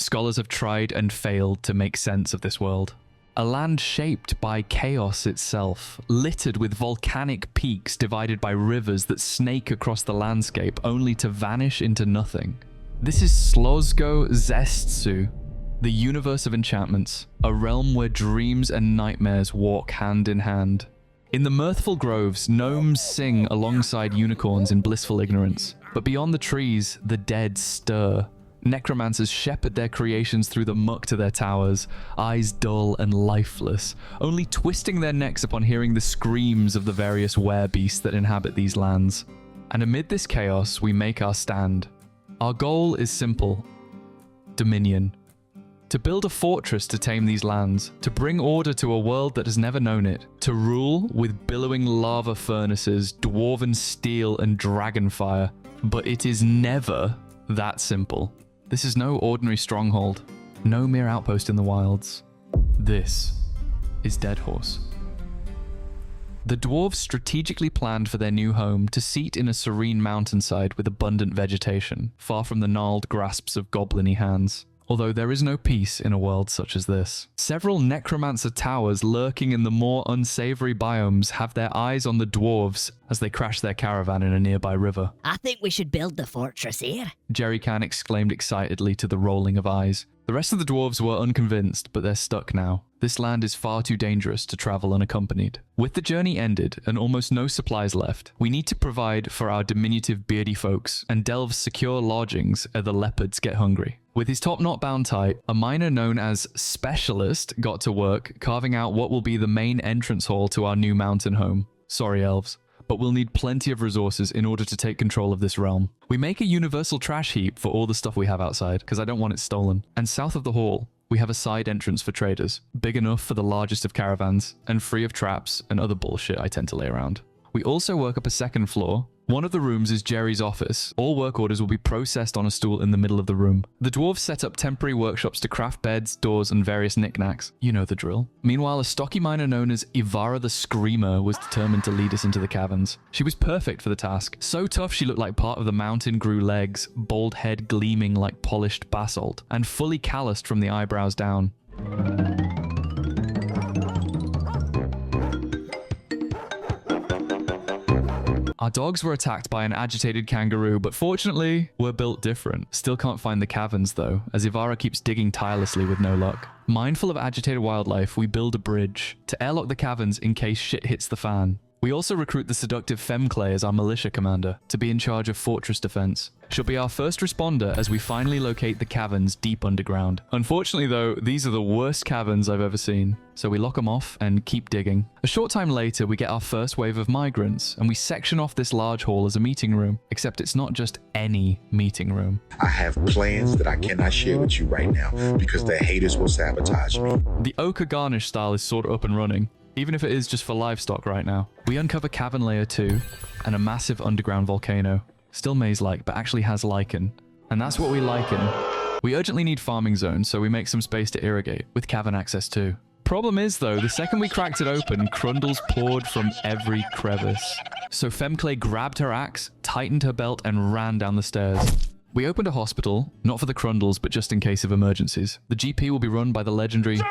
scholars have tried and failed to make sense of this world. A land shaped by chaos itself, littered with volcanic peaks divided by rivers that snake across the landscape only to vanish into nothing. This is Slozgo Zestsu, the universe of enchantments, a realm where dreams and nightmares walk hand in hand. In the mirthful groves, gnomes sing alongside unicorns in blissful ignorance, but beyond the trees, the dead stir. Necromancers shepherd their creations through the muck to their towers, eyes dull and lifeless, only twisting their necks upon hearing the screams of the various werebeasts that inhabit these lands. And amid this chaos, we make our stand. Our goal is simple: dominion. To build a fortress to tame these lands, to bring order to a world that has never known it, to rule with billowing lava furnaces, dwarven steel and dragonfire. But it is never that simple. This is no ordinary stronghold, no mere outpost in the wilds. This is Deadhorse. The dwarves strategically planned for their new home to seat in a serene mountainside with abundant vegetation, far from the gnarled grasps of goblin-y hands. Although there is no peace in a world such as this. Several necromancer towers lurking in the more unsavory biomes have their eyes on the dwarves as they crash their caravan in a nearby river. I think we should build the fortress here. Jerrycan exclaimed excitedly to the rolling of eyes. The rest of the dwarves were unconvinced, but they're stuck now. This land is far too dangerous to travel unaccompanied. With the journey ended and almost no supplies left, we need to provide for our diminutive beardy folks and delve secure lodgings ere the leopards get hungry. With his top knot bound tight, a miner known as Specialist got to work carving out what will be the main entrance hall to our new mountain home. Sorry, elves, but we'll need plenty of resources in order to take control of this realm. We make a universal trash heap for all the stuff we have outside, because I don't want it stolen. And south of the hall, we have a side entrance for traders, big enough for the largest of caravans, and free of traps and other bullshit I tend to lay around. We also work up a second floor. One of the rooms is Jerry's office. All work orders will be processed on a stool in the middle of the room. The dwarves set up temporary workshops to craft beds, doors, and various knickknacks. You know the drill. Meanwhile, a stocky miner known as Ivara the Screamer was determined to lead us into the caverns. She was perfect for the task. So tough she looked like part of the mountain grew legs, bald head gleaming like polished basalt, and fully calloused from the eyebrows down. Our dogs were attacked by an agitated kangaroo, but fortunately, we're built different. Still can't find the caverns though, as Ivara keeps digging tirelessly with no luck. Mindful of agitated wildlife, we build a bridge to airlock the caverns in case shit hits the fan. We also recruit the seductive Femclay as our militia commander to be in charge of fortress defense. She'll be our first responder as we finally locate the caverns deep underground. Unfortunately though, these are the worst caverns I've ever seen, so we lock them off and keep digging. A short time later, we get our first wave of migrants, and we section off this large hall as a meeting room, except it's not just any meeting room. I have plans that I cannot share with you right now because the haters will sabotage me. The ochre garnish style is sort of up and running, even if it is just for livestock right now. We uncover Cavern Layer 2 and a massive underground volcano. Still maze-like, but actually has lichen. And that's what we lichen. We urgently need farming zones, so we make some space to irrigate, with cavern access too. Problem is though, the second we cracked it open, crundles poured from every crevice. So Femclay grabbed her axe, tightened her belt, and ran down the stairs. We opened a hospital, not for the crundles, but just in case of emergencies. The GP will be run by the legendary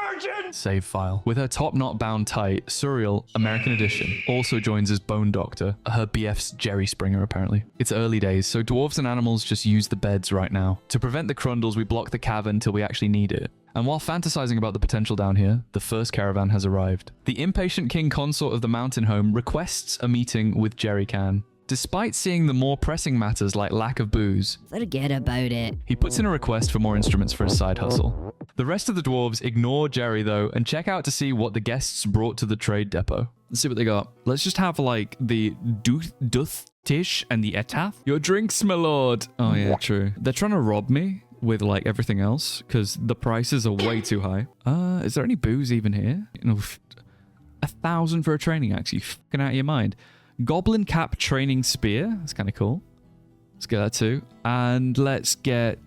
save file. With her top knot bound tight, Surreal, American Edition, also joins as Bone Doctor, her BF's Jerry Springer apparently. It's early days, so dwarves and animals just use the beds right now. To prevent the crundles, we block the cavern till we actually need it. And while fantasizing about the potential down here, the first caravan has arrived. The impatient king consort of the mountain home requests a meeting with Jerrycan. Despite seeing the more pressing matters like lack of booze, forget about it. He puts in a request for more instruments for his side hustle. The rest of the dwarves ignore Jerry though and check out to see what the guests brought to the trade depot. Let's see what they got. Let's just have like the Duth-Tish and the Etath. Your drinks, my lord. Oh yeah, true. They're trying to rob me with like everything else because the prices are way too high. Is there any booze even here? You know, 1,000 for a training axe. You fucking out of your mind. Goblin cap training spear. That's kind of cool. Let's get that too. And let's get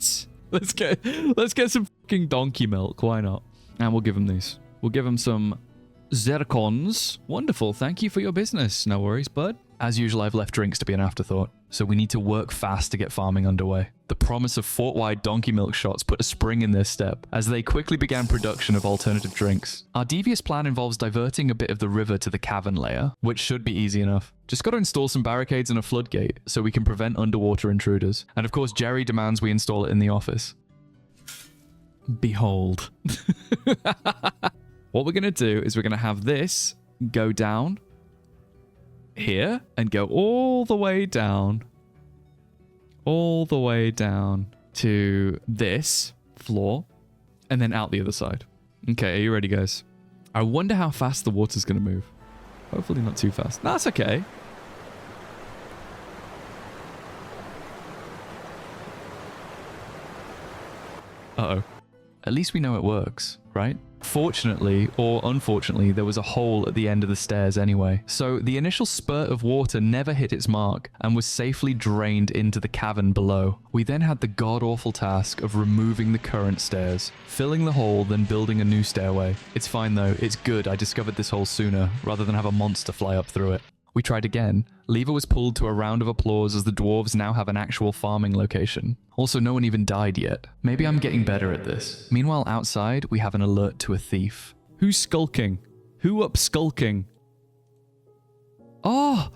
some fucking donkey milk. Why not? And we'll give them these. We'll give them some zircons. Wonderful. Thank you for your business. No worries, bud. As usual, I've left drinks to be an afterthought. so we need to work fast to get farming underway. The promise of fort-wide donkey milk shots put a spring in their step as they quickly began production of alternative drinks. Our devious plan involves diverting a bit of the river to the cavern layer, which should be easy enough. Just got to install some barricades and a floodgate so we can prevent underwater intruders. And of course, Jerry demands we install it in the office. Behold. What we're going to do is we're going to have this go down here and go all the way down to this floor and then out the other side. Okay, are you ready, guys? I wonder how fast the water's going to move. Hopefully not too fast. That's okay. Uh-oh. At least we know it works, right? Fortunately, or unfortunately, there was a hole at the end of the stairs anyway. So the initial spurt of water never hit its mark and was safely drained into the cavern below. We then had the god-awful task of removing the current stairs, filling the hole, then building a new stairway. It's fine though, it's good I discovered this hole sooner, rather than have a monster fly up through it. We tried again. Lever was pulled to a round of applause as the dwarves now have an actual farming location. Also, no one even died yet. Maybe I'm getting better at this. Meanwhile, outside, we have an alert to a thief. Who's skulking? Who up skulking? Oh!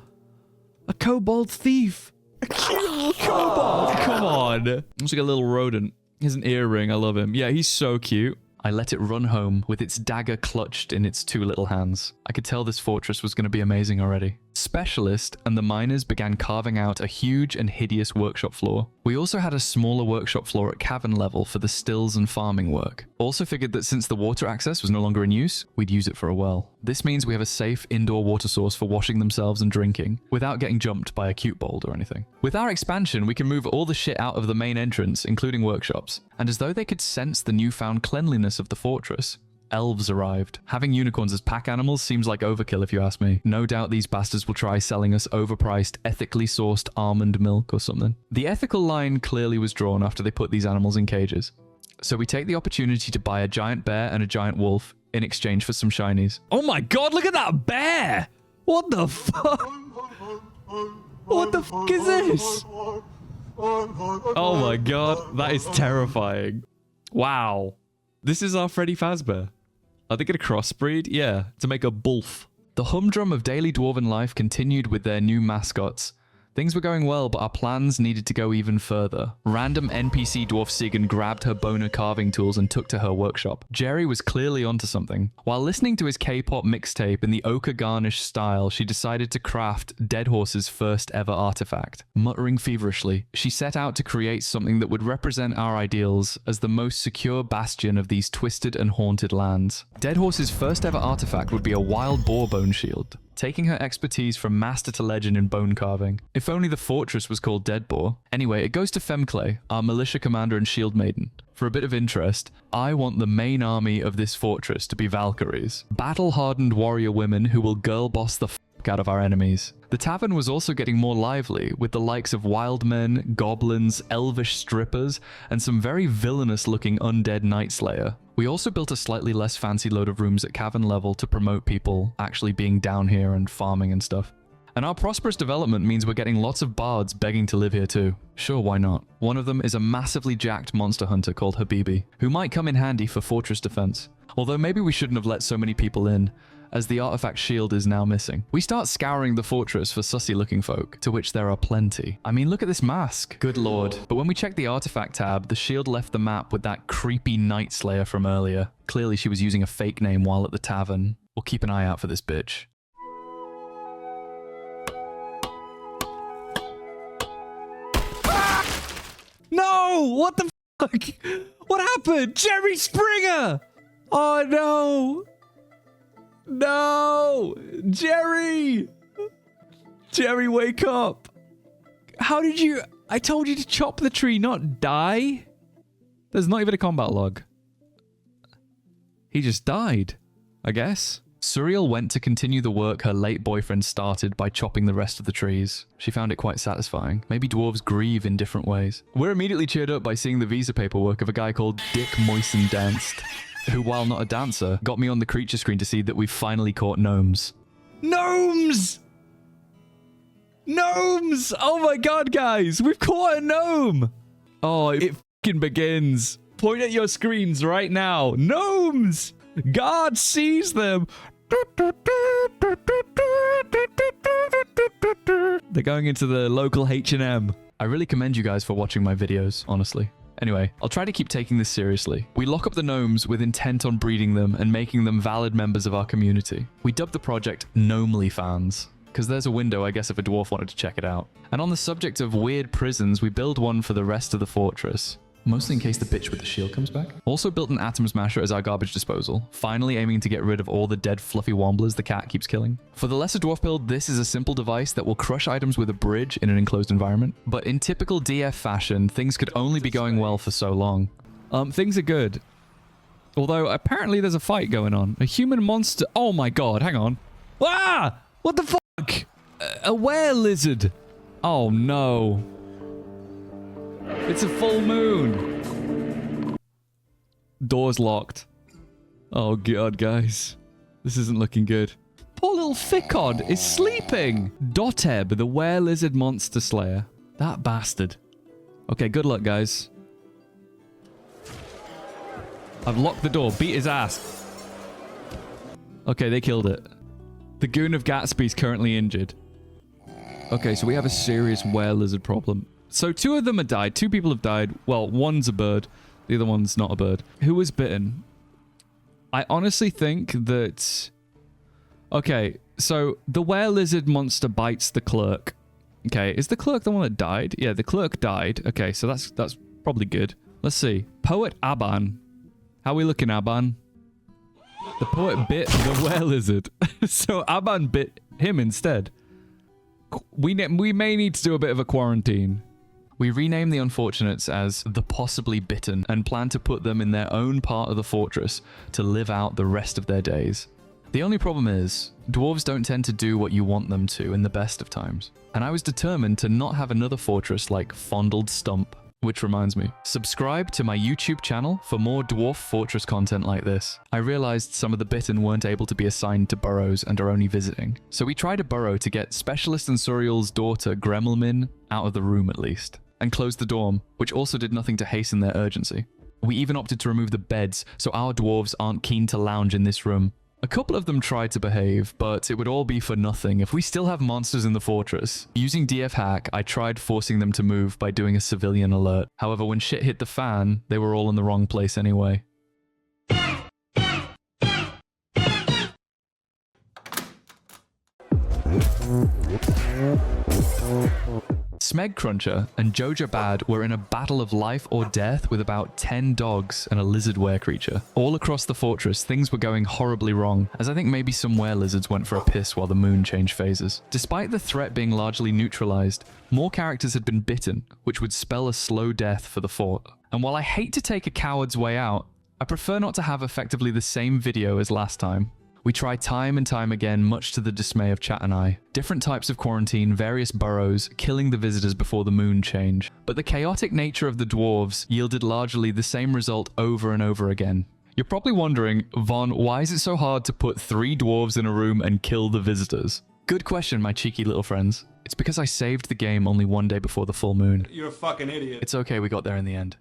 A kobold thief! A cute little kobold! Come on! Looks like a little rodent. He has an earring, I love him. Yeah, he's so cute. I let it run home with its dagger clutched in its two little hands. I could tell this fortress was going to be amazing already. Specialist and the miners began carving out a huge and hideous workshop floor. We also had a smaller workshop floor at cavern level for the stills and farming work. Also figured that since the water access was no longer in use, we'd use it for a well. This means we have a safe indoor water source for washing themselves and drinking, without getting jumped by a cute bold or anything. With our expansion, we can move all the shit out of the main entrance, including workshops. And as though they could sense the newfound cleanliness of the fortress, elves arrived. Having unicorns as pack animals seems like overkill if you ask me. No doubt these bastards will try selling us overpriced, ethically sourced almond milk or something. The ethical line clearly was drawn after they put these animals in cages. So we take the opportunity to buy a giant bear and a giant wolf in exchange for some shinies. Oh my god, look at that bear! What the fuck? What the fuck is this? Oh my god, that is terrifying. Wow. This is our Freddy Fazbear. Are they going to crossbreed? Yeah, to make a bulf. The humdrum of daily dwarven life continued with their new mascots. Things were going well, but our plans needed to go even further. Random NPC dwarf Sigan grabbed her boner carving tools and took to her workshop. Jerry was clearly onto something. While listening to his K-pop mixtape in the ochre garnish style, she decided to craft Deadhorse's first ever artifact. Muttering feverishly, she set out to create something that would represent our ideals as the most secure bastion of these twisted and haunted lands. Deadhorse's first ever artifact would be a wild boar bone shield, taking her expertise from master to legend in bone carving. If only the fortress was called Deadboar. Anyway, it goes to Femclay, our militia commander and shield maiden. For a bit of interest, I want the main army of this fortress to be Valkyries. Battle-hardened warrior women who will girl boss the f*** out of our enemies. The tavern was also getting more lively, with the likes of wild men, goblins, elvish strippers, and some very villainous-looking undead Night Slayer. We also built a slightly less fancy load of rooms at cavern level to promote people actually being down here and farming and stuff. And our prosperous development means we're getting lots of bards begging to live here too. Sure, why not? One of them is a massively jacked monster hunter called Habibi, who might come in handy for fortress defense. Although maybe we shouldn't have let so many people in, as the artifact shield is now missing. We start scouring the fortress for sussy looking folk, to which there are plenty. I mean, look at this mask. Good lord. But when we check the artifact tab, the shield left the map with that creepy Night Slayer from earlier. Clearly she was using a fake name while at the tavern. We'll keep an eye out for this bitch. Ah! No! What the fuck? What happened? Jerry Springer! Oh no! No! Jerry! Jerry, wake up! How did you... I told you to chop the tree, not die? There's not even a combat log. He just died, I guess. Suriel went to continue the work her late boyfriend started by chopping the rest of the trees. She found it quite satisfying. Maybe dwarves grieve in different ways. We're immediately cheered up by seeing the visa paperwork of a guy called Dick Moisten Danced, who, while not a dancer, got me on the creature screen to see that we've finally caught gnomes. Gnomes! Gnomes! Oh my god, guys! We've caught a gnome! Oh, it fucking begins. Point at your screens right now. Gnomes! God sees them! They're going into the local H&M. I really commend you guys for watching my videos, honestly. Anyway, I'll try to keep taking this seriously. We lock up the gnomes with intent on breeding them and making them valid members of our community. We dubbed the project Gnomely Fans, because there's a window, I guess, if a dwarf wanted to check it out. And on the subject of weird prisons, we build one for the rest of the fortress. Mostly in case the bitch with the shield comes back. Also built an atom smasher as our garbage disposal, finally aiming to get rid of all the dead fluffy womblers the cat keeps killing. For the lesser dwarf build, this is a simple device that will crush items with a bridge in an enclosed environment. But in typical DF fashion, things could only be going well for so long. Things are good. Although apparently there's a fight going on. A human monster. Oh my god, hang on. Ah! What the fuck? A were-lizard. Oh no. It's a full moon. Door's locked. Oh god, guys. This isn't looking good. Poor little Ficod is sleeping. Doteb, the were-lizard monster slayer. That bastard. Okay, good luck, guys. I've locked the door. Beat his ass. Okay, they killed it. The Goon of Gatsby's currently injured. Okay, so we have a serious were-lizard problem. So 2 of them have died. 2 people have died. Well, one's a bird. The other one's not a bird. Who was bitten? I honestly think that... Okay, so the were-lizard monster bites the clerk. Okay, is the clerk the one that died? Yeah, the clerk died. Okay, so that's probably good. Let's see. Poet Aban. How are we looking, Aban? The poet bit the were-lizard. So Aban bit him instead. We may need to do a bit of a quarantine. We rename the unfortunates as the possibly bitten and plan to put them in their own part of the fortress to live out the rest of their days. The only problem is, dwarves don't tend to do what you want them to in the best of times. And I was determined to not have another fortress like Fondled Stump. Which reminds me, subscribe to my YouTube channel for more Dwarf Fortress content like this. I realized some of the bitten weren't able to be assigned to burrows and are only visiting. So we tried a burrow to get Specialist and Suriel's daughter Gremlmin out of the room at least, and closed the dorm, which also did nothing to hasten their urgency. We even opted to remove the beds so our dwarves aren't keen to lounge in this room. A couple of them tried to behave, but it would all be for nothing if we still have monsters in the fortress. Using DF hack, I tried forcing them to move by doing a civilian alert. However, when shit hit the fan, they were all in the wrong place anyway. Smeg Cruncher and Joja Bad were in a battle of life or death with about 10 dogs and a lizard were-creature. All across the fortress, things were going horribly wrong, as I think maybe some were-lizards went for a piss while the moon changed phases. Despite the threat being largely neutralized, more characters had been bitten, which would spell a slow death for the fort. And while I hate to take a coward's way out, I prefer not to have effectively the same video as last time. We try time and time again, much to the dismay of Chat and I. Different types of quarantine, various burrows, killing the visitors before the moon change. But the chaotic nature of the dwarves yielded largely the same result over and over again. You're probably wondering, Von, why is it so hard to put 3 dwarves in a room and kill the visitors? Good question, my cheeky little friends. It's because I saved the game only one day before the full moon. You're a fucking idiot. It's okay, we got there in the end.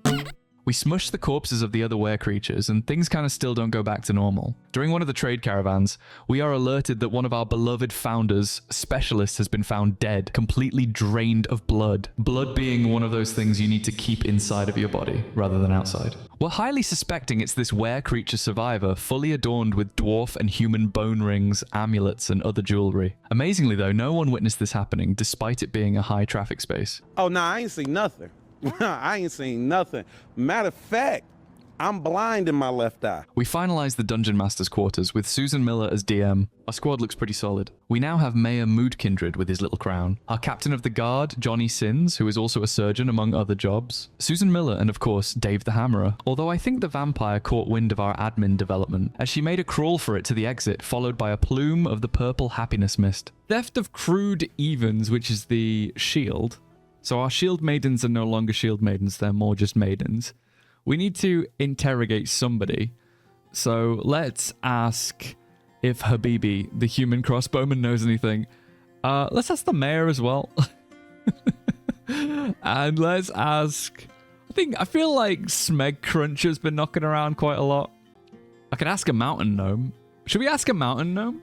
We smushed the corpses of the other were-creatures, and things kind of still don't go back to normal. During one of the trade caravans, we are alerted that one of our beloved founders, Specialist, has been found dead, completely drained of blood. Blood being one of those things you need to keep inside of your body, rather than outside. We're highly suspecting it's this were-creature survivor, fully adorned with dwarf and human bone rings, amulets, and other jewelry. Amazingly though, no one witnessed this happening, despite it being a high-traffic space. Oh, nah, I ain't seen nothing. I ain't seen nothing. Matter of fact, I'm blind in my left eye. We finalized the Dungeon Master's quarters with Susan Miller as DM. Our squad looks pretty solid. We now have Mayor Moodkindred with his little crown, our captain of the guard, Johnny Sins, who is also a surgeon among other jobs, Susan Miller, and of course, Dave the Hammerer. Although I think the vampire caught wind of our admin development, as she made a crawl for it to the exit, followed by a plume of the purple happiness mist. Theft of Crude Evens, which is the shield. So our shield maidens are no longer shield maidens, they're more just maidens. We need to interrogate somebody. So let's ask if Habibi, the human crossbowman, knows anything. Let's ask the mayor as well. And let's ask... I feel like Smeg Cruncher's been knocking around quite a lot. I can ask a mountain gnome. Should we ask a mountain gnome?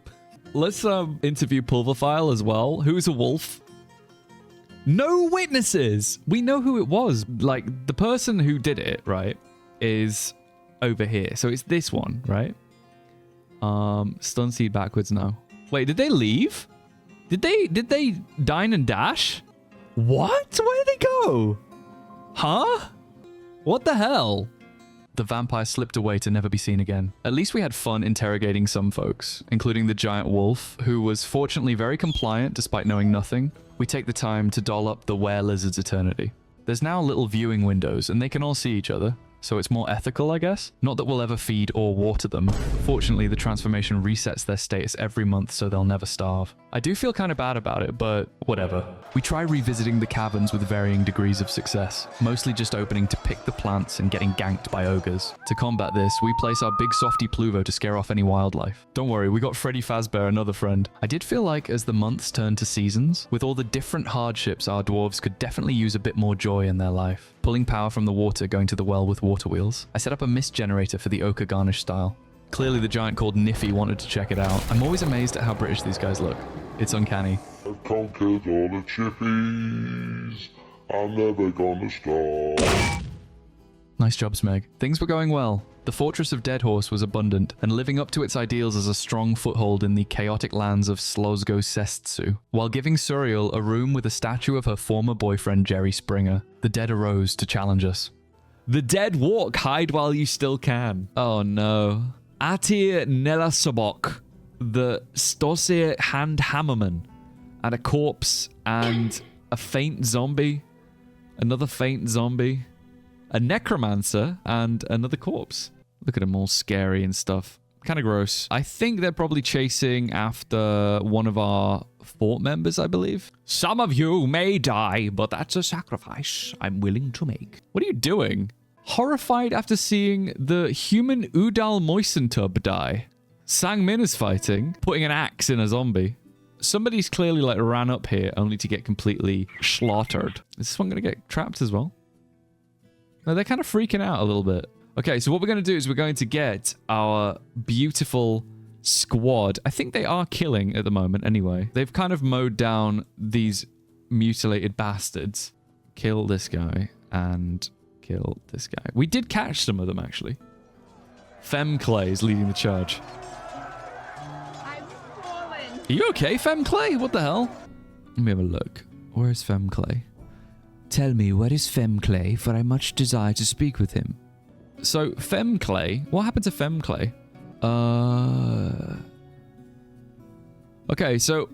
Let's interview Pulverfile as well. Who's a wolf? No witnesses! We know who it was. Like, the person who did it, right, is over here. So it's this one, right? Stun seed backwards now. Wait, did they leave? Did they dine and dash? What? Where did they go? Huh? What the hell? The vampire slipped away to never be seen again. At least we had fun interrogating some folks, including the giant wolf, who was fortunately very compliant despite knowing nothing. We take the time to doll up the were-lizard's eternity. There's now little viewing windows, and they can all see each other, so it's more ethical, I guess. Not that we'll ever feed or water them. Fortunately, the transformation resets their status every month, so they'll never starve. I do feel kind of bad about it, but whatever. We try revisiting the caverns with varying degrees of success, mostly just opening to pick the plants and getting ganked by ogres. To combat this, we place our big softy Pluvo to scare off any wildlife. Don't worry, we got Freddy Fazbear, another friend. I did feel like as the months turned to seasons, with all the different hardships, our dwarves could definitely use a bit more joy in their life. Pulling power from the water going to the well with water wheels. I set up a mist generator for the ochre garnish style. Clearly the giant called Niffy wanted to check it out. I'm always amazed at how British these guys look. It's uncanny. I've conquered all the chippies. I'm never gonna stop. Nice job, Smeg. Things were going well. The fortress of Deadhorse was abundant and living up to its ideals as a strong foothold in the chaotic lands of Slozgo Sestsu, while giving Suriel a room with a statue of her former boyfriend Jerry Springer. The dead arose to challenge us. The dead walk, hide while you still can. Oh no. Atir Nelasobok, the Stosir Hand Hammerman, and a corpse and a faint zombie, another faint zombie, a necromancer, and another corpse. Look at them all scary and stuff. Kind of gross. I think they're probably chasing after one of our fort members, I believe. Some of you may die, but that's a sacrifice I'm willing to make. What are you doing? Horrified after seeing the human Udal Moisentub die. Sangmin is fighting, putting an axe in a zombie. Somebody's clearly like ran up here only to get completely slaughtered. Is this one going to get trapped as well? No, they're kind of freaking out a little bit. Okay, so what we're going to do is we're going to get our beautiful squad. I think they are killing at the moment anyway. They've kind of mowed down these mutilated bastards. Kill this guy and kill this guy. We did catch some of them, actually. Femclay is leading the charge. I've fallen. Are you okay, Femclay? What the hell? Let me have a look. Where's Femclay? Tell me, where is Femclay, for I much desire to speak with him. So, Femclay? What happened to Femclay? Okay, so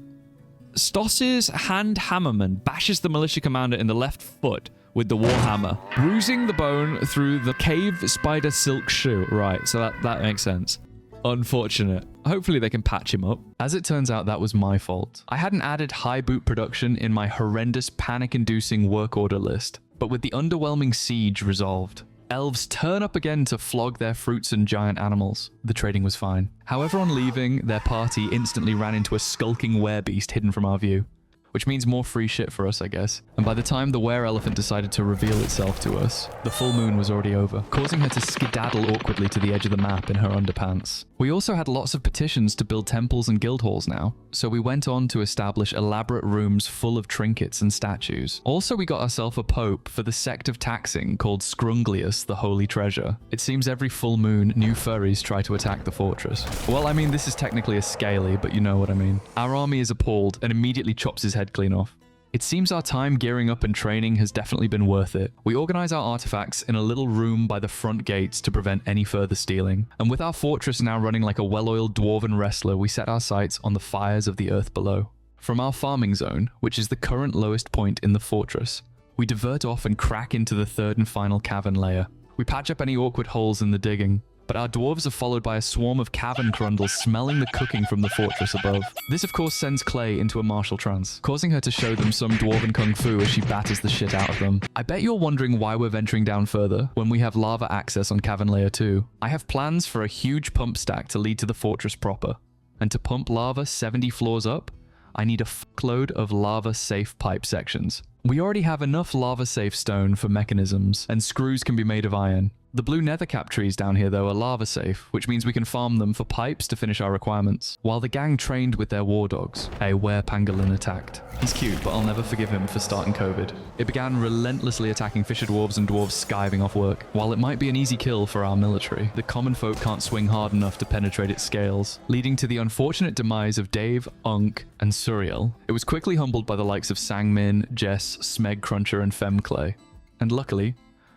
Stoss's Hand Hammerman bashes the militia commander in the left foot with the warhammer, bruising the bone through the cave spider silk shoe. Right, so that makes sense. Unfortunate. Hopefully they can patch him up. As it turns out, that was my fault. I hadn't added high boot production in my horrendous panic-inducing work order list, but with the underwhelming siege resolved, elves turn up again to flog their fruits and giant animals. The trading was fine. However, on leaving, their party instantly ran into a skulking werebeast hidden from our view. Which means more free shit for us, I guess. And by the time the were-elephant decided to reveal itself to us, the full moon was already over, causing her to skedaddle awkwardly to the edge of the map in her underpants. We also had lots of petitions to build temples and guild halls now, so we went on to establish elaborate rooms full of trinkets and statues. Also, we got ourselves a pope for the sect of taxing called Scrunglius, the Holy Treasure. It seems every full moon, new furries try to attack the fortress. Well, I mean, this is technically a scaly, but you know what I mean. Our army is appalled and immediately chops his head clean off. It seems our time gearing up and training has definitely been worth it. We organize our artifacts in a little room by the front gates to prevent any further stealing. And with our fortress now running like a well-oiled dwarven wrestler, we set our sights on the fires of the earth below. From our farming zone, which is the current lowest point in the fortress, we divert off and crack into the third and final cavern layer. We patch up any awkward holes in the digging, but our dwarves are followed by a swarm of cavern crundles smelling the cooking from the fortress above. This of course sends Clay into a martial trance, causing her to show them some dwarven kung fu as she batters the shit out of them. I bet you're wondering why we're venturing down further when we have lava access on Cavern Layer 2. I have plans for a huge pump stack to lead to the fortress proper, and to pump lava 70 floors up, I need a fuckload of lava-safe pipe sections. We already have enough lava-safe stone for mechanisms, and screws can be made of iron. The blue nethercap trees down here, though, are lava-safe, which means we can farm them for pipes to finish our requirements. While the gang trained with their war dogs, a werepangolin attacked. He's cute, but I'll never forgive him for starting COVID. It began relentlessly attacking fisher dwarves and dwarves skiving off work. While it might be an easy kill for our military, the common folk can't swing hard enough to penetrate its scales, leading to the unfortunate demise of Dave, Unk, and Suriel. It was quickly humbled by the likes of Sangmin, Jess, Smeg Cruncher, and Femclay. And luckily,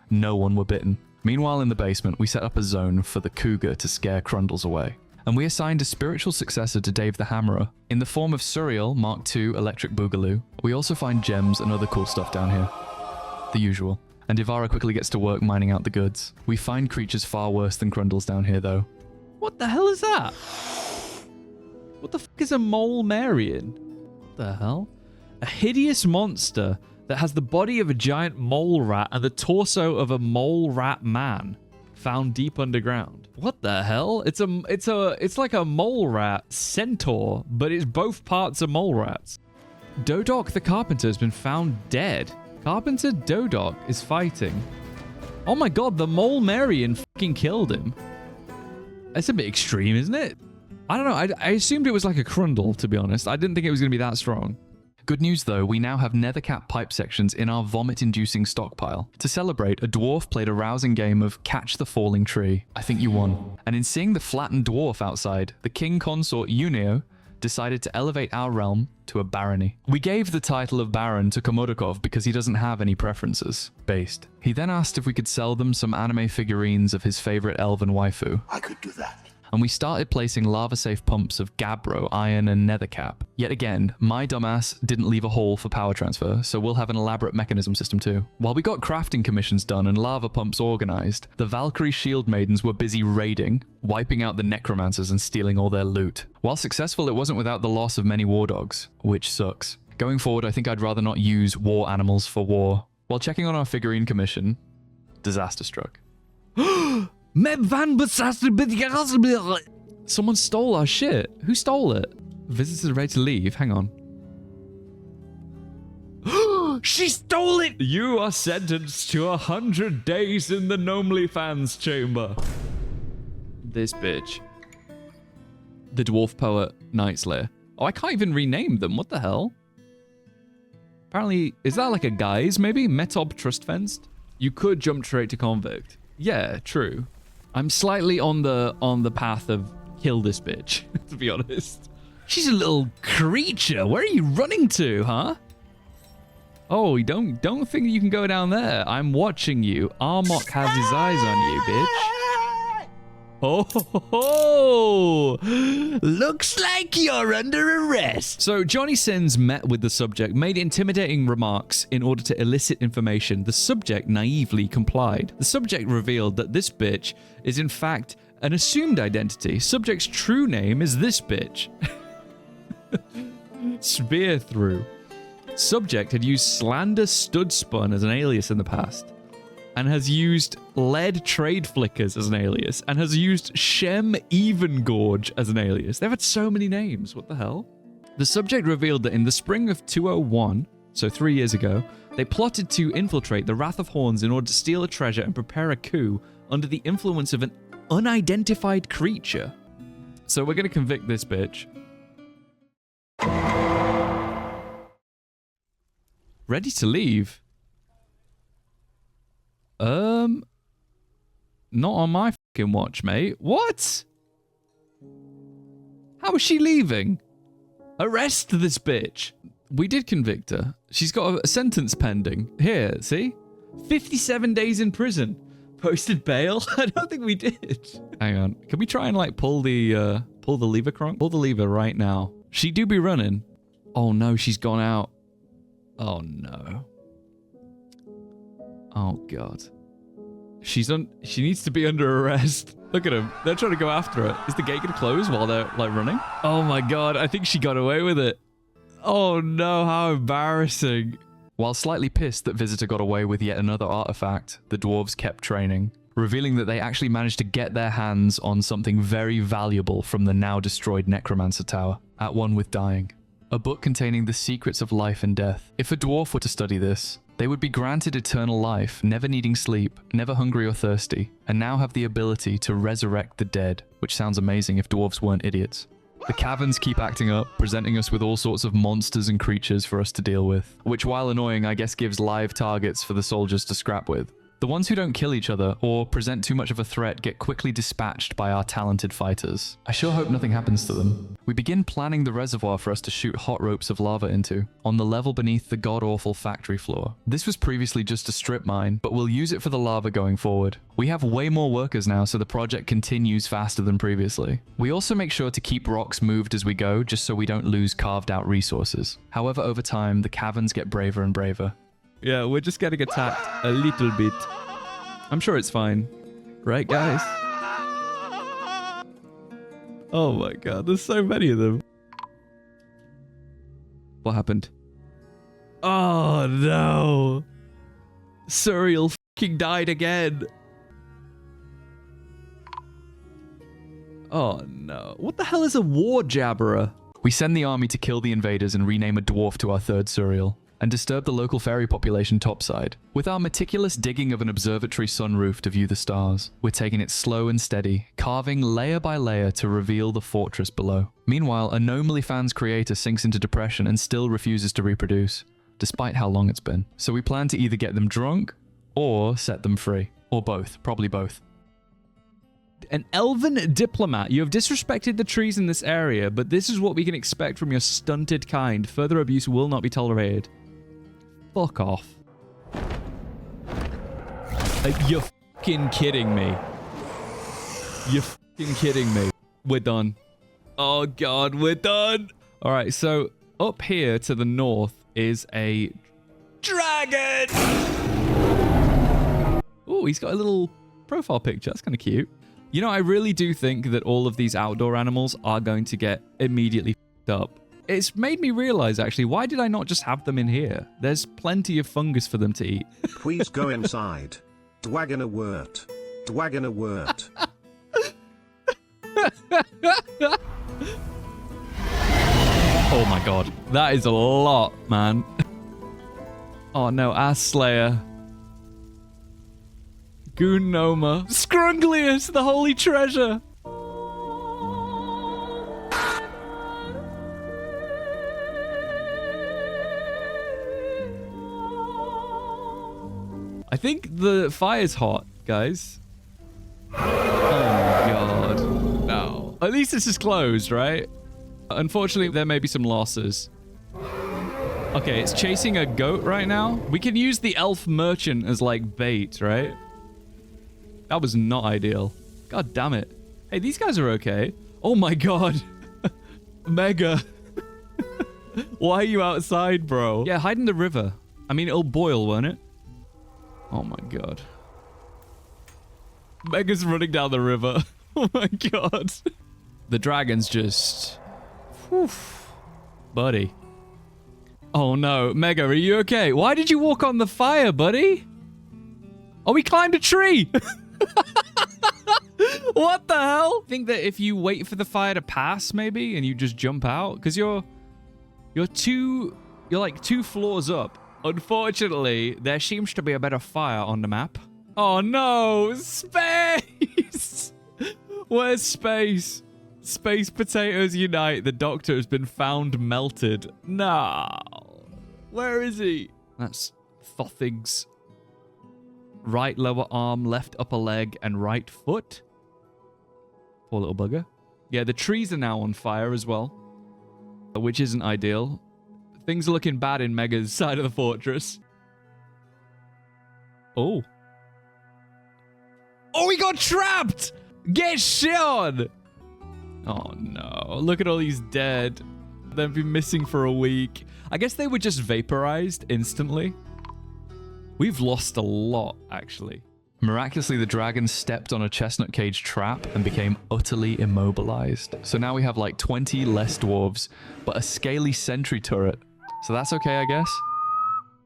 no one were bitten. Meanwhile, in the basement, we set up a zone for the cougar to scare Crundles away. And we assigned a spiritual successor to Dave the Hammerer. In the form of Suriel, Mark II Electric Boogaloo. We also find gems and other cool stuff down here. The usual. And Ivara quickly gets to work mining out the goods. We find creatures far worse than Crundles down here, though. What the hell is that? What the fuck is a mole Marion? What the hell? A hideous monster that has the body of a giant mole rat and the torso of a mole rat man, found deep underground. What the hell? It's like a mole rat centaur, but it's both parts of mole rats. Dodok the carpenter has been found dead. Carpenter Dodok is fighting. Oh my god, the mole Marion fucking killed him. That's a bit extreme, isn't it? I don't know. I assumed it was like a Crundle, to be honest. I didn't think it was going to be that strong. Good news though, we now have nethercap pipe sections in our vomit-inducing stockpile. To celebrate, a dwarf played a rousing game of catch the falling tree. I think you won. And in seeing the flattened dwarf outside, the king consort Uneo decided to elevate our realm to a barony. We gave the title of Baron to Komodokov because he doesn't have any preferences. Based. He then asked if we could sell them some anime figurines of his favorite elven waifu. I could do that. And we started placing lava-safe pumps of gabbro, iron, and nethercap. Yet again, my dumbass didn't leave a hole for power transfer, so we'll have an elaborate mechanism system too. While we got crafting commissions done and lava pumps organized, the Valkyrie shield maidens were busy raiding, wiping out the necromancers and stealing all their loot. While successful, it wasn't without the loss of many war dogs, which sucks. Going forward, I think I'd rather not use war animals for war. While checking on our figurine commission, disaster struck. Someone stole our shit. Who stole it? Visitors are ready to leave. Hang on. She stole it! You are sentenced to 100 days in the gnomely fans chamber. This bitch. The dwarf poet Night Slayer. Oh, I can't even rename them. What the hell? Apparently, is that like a guise maybe? Metob trust fenced? You could jump straight to convict. Yeah, true. I'm slightly on the path of kill this bitch, to be honest. She's a little creature. Where are you running to, huh? Oh, don't think you can go down there. I'm watching you. Armok has his eyes on you, bitch. Oh, looks like you're under arrest. So Johnny Sins met with the subject, made intimidating remarks in order to elicit information. The subject naively complied. The subject revealed that this bitch is in fact an assumed identity. Subject's true name is this bitch. Spear through. Subject had used Slander Stud Spun as an alias in the past, and has used Lead Trade Flickers as an alias, and has used Shem Evengorge as an alias. They've had so many names. What the hell? The subject revealed that in the spring of 201, so 3 years ago, they plotted to infiltrate the Wrath of Horns in order to steal a treasure and prepare a coup under the influence of an unidentified creature. So we're going to convict this bitch. Ready to leave? Not on my fucking watch, mate. What? How is she leaving? Arrest this bitch. We did convict her. She's got a sentence pending. Here, see? 57 days in prison. Posted bail? I don't think we did. Hang on. Can we try and like pull the lever, Kronk? Pull the lever right now. She do be running. Oh no, she's gone out. Oh no. Oh god. She needs to be under arrest. Look at him. They're trying to go after her. Is the gate gonna close while they're like running? Oh my god, I think she got away with it. Oh no, how embarrassing. While slightly pissed that Visitor got away with yet another artifact, the dwarves kept training, revealing that they actually managed to get their hands on something very valuable from the now destroyed Necromancer Tower, at one with dying. a book containing the secrets of life and death. If a dwarf were to study this, they would be granted eternal life, never needing sleep, never hungry or thirsty, and now have the ability to resurrect the dead, which sounds amazing if dwarves weren't idiots. The caverns keep acting up, presenting us with all sorts of monsters and creatures for us to deal with, which while annoying, I guess gives live targets for the soldiers to scrap with. The ones who don't kill each other or present too much of a threat get quickly dispatched by our talented fighters. I sure hope nothing happens to them. We begin planning the reservoir for us to shoot hot ropes of lava into, on the level beneath the god-awful factory floor. This was previously just a strip mine, but we'll use it for the lava going forward. We have way more workers now, so the project continues faster than previously. We also make sure to keep rocks moved as we go, just so we don't lose carved out resources. However, over time, the caverns get braver and braver. Yeah, we're just getting attacked a little bit. I'm sure it's fine. Right, guys? Oh my god, there's so many of them. What happened? Oh no! Suriel fucking died again! Oh no. What the hell is a war jabberer? We send the army to kill the invaders and rename a dwarf to our third Suriel, and disturb the local fairy population topside. With our meticulous digging of an observatory sunroof to view the stars, we're taking it slow and steady, carving layer by layer to reveal the fortress below. Meanwhile, a gnomely fan's creator sinks into depression and still refuses to reproduce, despite how long it's been. So we plan to either get them drunk, or set them free. Or both, probably both. An elven diplomat. You have disrespected the trees in this area, but this is what we can expect from your stunted kind. Further abuse will not be tolerated. Fuck off. You're fucking kidding me. You're fucking kidding me. We're done. Oh god, we're done. Alright, so up here to the north is a dragon. Oh, he's got a little profile picture. That's kind of cute. You know, I really do think that all of these outdoor animals are going to get immediately fucked up. It's made me realize, actually, why did I not just have them in here? There's plenty of fungus for them to eat. Please go inside. Dwagon a word. Dwagon a word. Oh my god. That is a lot, man. Oh no, Ass Slayer. Goonnoma. Scrunglius, the holy treasure. I think the fire's hot, guys. Oh my god. No. At least this is closed, right? Unfortunately, there may be some losses. Okay, it's chasing a goat right now. We can use the elf merchant as, like, bait, right? That was not ideal. God damn it. Hey, these guys are okay. Oh my god. Mega. Why are you outside, bro? Yeah, hide in the river. I mean, it'll boil, won't it? Oh my god. Mega's running down the river. Oh my god. The dragon's just... Whew. Buddy. Oh no. Mega, are you okay? Why did you walk on the fire, buddy? Oh, he climbed a tree! What the hell? I think that if you wait for the fire to pass, maybe, and you just jump out, because you're like 2 floors up. Unfortunately, there seems to be a bit of fire on the map. Oh no, space! Where's space? Space potatoes unite. The doctor has been found melted. No. Where is he? That's Thothig's right lower arm, left upper leg, and right foot. Poor little bugger. Yeah, the trees are now on fire as well, which isn't ideal. Things are looking bad in Mega's side of the fortress. Oh. Oh, he got trapped! Get shit on! Oh no, look at all these dead. They've been missing for a week. I guess they were just vaporized instantly. We've lost a lot, actually. Miraculously, the dragon stepped on a chestnut cage trap and became utterly immobilized. So now we have like 20 less dwarves, but a scaly sentry turret. So that's okay, I guess.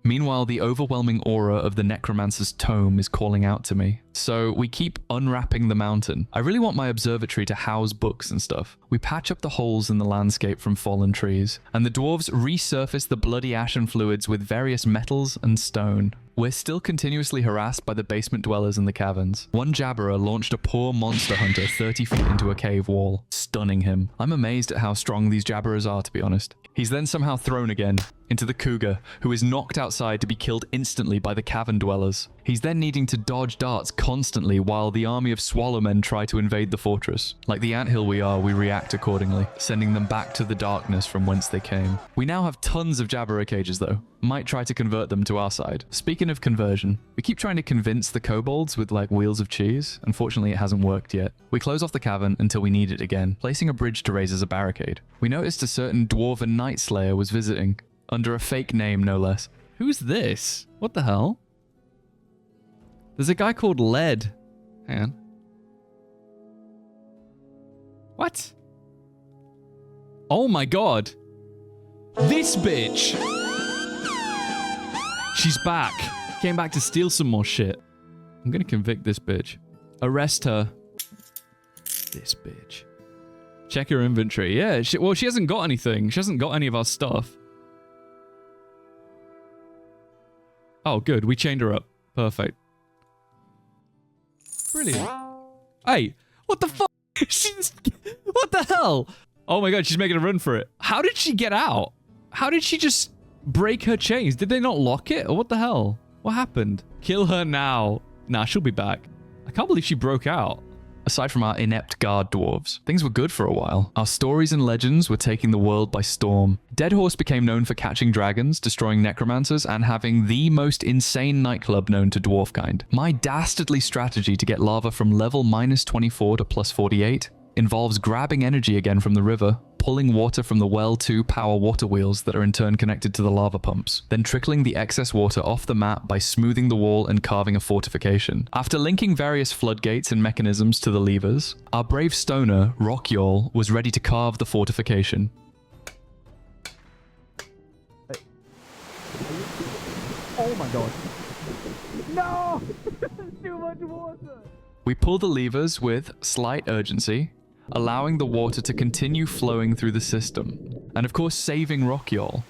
Meanwhile, the overwhelming aura of the Necromancer's tome is calling out to me. So we keep unwrapping the mountain. I really want my observatory to house books and stuff. We patch up the holes in the landscape from fallen trees, and the dwarves resurface the bloody ashen fluids with various metals and stone. We're still continuously harassed by the basement dwellers in the caverns. One jabberer launched a poor monster hunter 30 feet into a cave wall, stunning him. I'm amazed at how strong these jabberers are, to be honest. He's then somehow thrown again into the cougar, who is knocked outside to be killed instantly by the cavern dwellers. He's then needing to dodge darts constantly while the army of swallowmen try to invade the fortress. Like the anthill we are, we react accordingly, sending them back to the darkness from whence they came. We now have tons of jabberer cages though. Might try to convert them to our side. Speaking of conversion, we keep trying to convince the kobolds with like wheels of cheese. Unfortunately, it hasn't worked yet. We close off the cavern until we need it again, placing a bridge to raise as a barricade. We noticed a certain dwarven night slayer was visiting, under a fake name no less. Who's this? What the hell? There's a guy called Lead. Hang on. What? Oh my god. This bitch! She's back. Came back to steal some more shit. I'm gonna convict this bitch. Arrest her. This bitch. Check her inventory. Yeah, well, she hasn't got anything. She hasn't got any of our stuff. Oh, good. We chained her up. Perfect. Brilliant. Hey, what the fuck? What the hell? Oh my god, she's making a run for it. How did she get out? How did she just break her chains? Did they not lock it? Or what the hell? What happened? Kill her now. Nah, she'll be back. I can't believe she broke out. Aside from our inept guard dwarves, things were good for a while. Our stories and legends were taking the world by storm. Deadhorse became known for catching dragons, destroying necromancers, and having the most insane nightclub known to dwarfkind. My dastardly strategy to get lava from level -24 to +48 involves grabbing energy again from the river, pulling water from the well 2 power water wheels that are in turn connected to the lava pumps, then trickling the excess water off the map by smoothing the wall and carving a fortification. After linking various floodgates and mechanisms to the levers, our brave stoner, Rockyall, was ready to carve the fortification. Oh my god. No! Too much water! We pull the levers with slight urgency, allowing the water to continue flowing through the system. And of course saving Rockyall,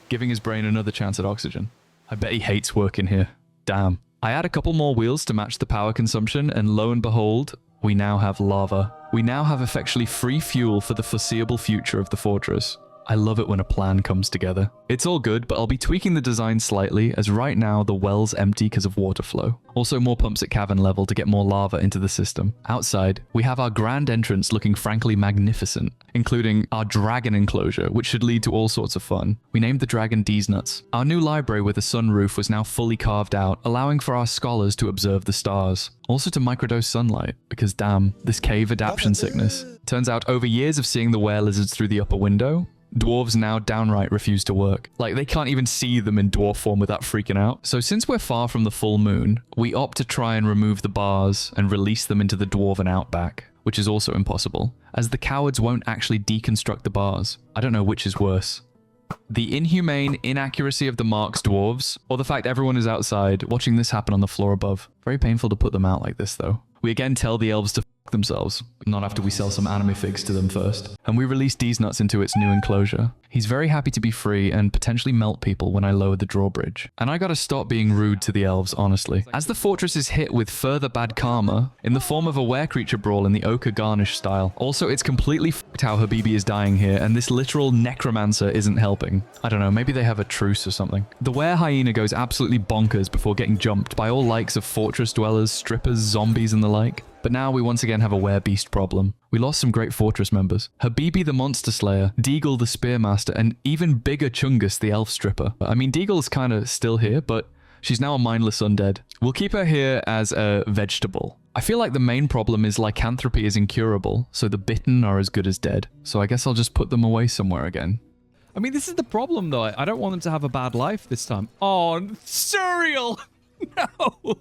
giving his brain another chance at oxygen. I bet he hates working here. Damn. I add a couple more wheels to match the power consumption, and lo and behold, we now have lava. We now have effectively free fuel for the foreseeable future of the fortress. I love it when a plan comes together. It's all good, but I'll be tweaking the design slightly, as right now the well's empty because of water flow. Also more pumps at cavern level to get more lava into the system. Outside, we have our grand entrance looking frankly magnificent, including our dragon enclosure, which should lead to all sorts of fun. We named the dragon D's Nuts. Our new library with a sunroof was now fully carved out, allowing for our scholars to observe the stars. Also to microdose sunlight, because damn, this cave adaptation sickness. Turns out over years of seeing the were-lizards through the upper window, dwarves now downright refuse to work. Like, they can't even see them in dwarf form without freaking out. So since we're far from the full moon, we opt to try and remove the bars and release them into the dwarven outback, which is also impossible, as the cowards won't actually deconstruct the bars. I don't know which is worse. The inhumane inaccuracy of the Mark's dwarves, or the fact everyone is outside watching this happen on the floor above. Very painful to put them out like this though. We again tell the elves to f themselves, not after we sell some anime figs to them first. And we release D's Nuts into its new enclosure. He's very happy to be free and potentially melt people when I lower the drawbridge. And I gotta stop being rude to the elves, honestly. As the fortress is hit with further bad karma, in the form of a were-creature brawl in the ochre garnish style. Also, it's completely f***ed how Habibi is dying here, and this literal necromancer isn't helping. I don't know, maybe they have a truce or something. The were-hyena goes absolutely bonkers before getting jumped by all likes of fortress dwellers, strippers, zombies, and the like. But now we once again have a werebeast problem. We lost some great fortress members. Habibi the monster slayer, Deagle the spearmaster, and even bigger Chungus the elf stripper. I mean, Deagle's kind of still here, but she's now a mindless undead. We'll keep her here as a vegetable. I feel like the main problem is lycanthropy is incurable, so the bitten are as good as dead. So I guess I'll just put them away somewhere again. I mean, this is the problem though. I don't want them to have a bad life this time. Oh, cereal! No!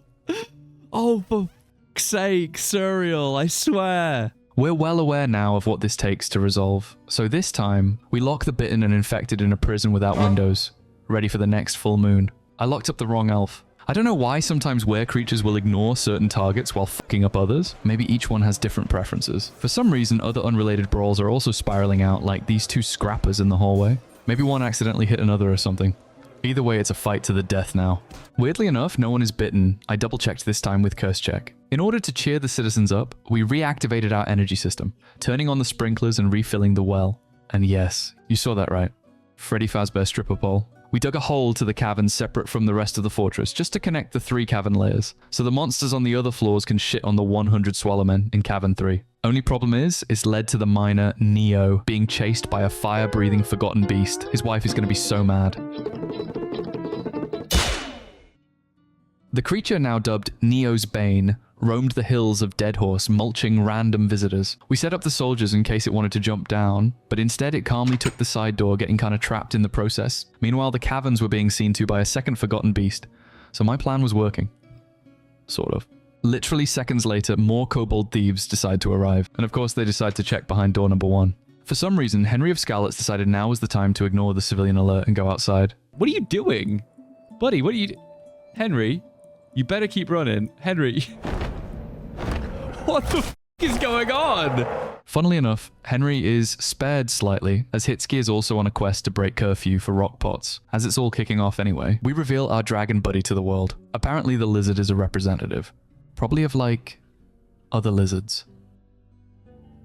Oh, for sake, Surreal, I swear. We're well aware now of what this takes to resolve. So this time, we lock the bitten and infected in a prison without windows. ready for the next full moon. I locked up the wrong elf. I don't know why sometimes were creatures will ignore certain targets while fucking up others. Maybe each one has different preferences. For some reason, other unrelated brawls are also spiraling out, like these two scrappers in the hallway. Maybe one accidentally hit another or something. Either way, it's a fight to the death now. Weirdly enough, no one is bitten. I double-checked this time with Curse Check. In order to cheer the citizens up, we reactivated our energy system, turning on the sprinklers and refilling the well. And yes, you saw that right. Freddy Fazbear stripper pole. We dug a hole to the cavern separate from the rest of the fortress, just to connect the 3 cavern layers, so the monsters on the other floors can shit on the 100 Swallowmen in Cavern 3. Only problem is, it's led to the miner, Neo, being chased by a fire-breathing forgotten beast. His wife is going to be so mad. The creature, now dubbed Neo's Bane, roamed the hills of Deadhorse, mulching random visitors. We set up the soldiers in case it wanted to jump down, but instead it calmly took the side door, getting kind of trapped in the process. Meanwhile, the caverns were being seen to by a second forgotten beast, so my plan was working. Sort of. Literally seconds later, more kobold thieves decide to arrive, and of course they decide to check behind door number 1. For some reason, Henry of Scarlet's decided now was the time to ignore the civilian alert and go outside. What are you doing? Buddy, what are you... Henry, you better keep running. Henry... What the f*** is going on? Funnily enough, Henry is spared slightly, as Hitsky is also on a quest to break curfew for rock pots. As it's all kicking off anyway, we reveal our dragon buddy to the world. Apparently the lizard is a representative. Probably of, like, other lizards.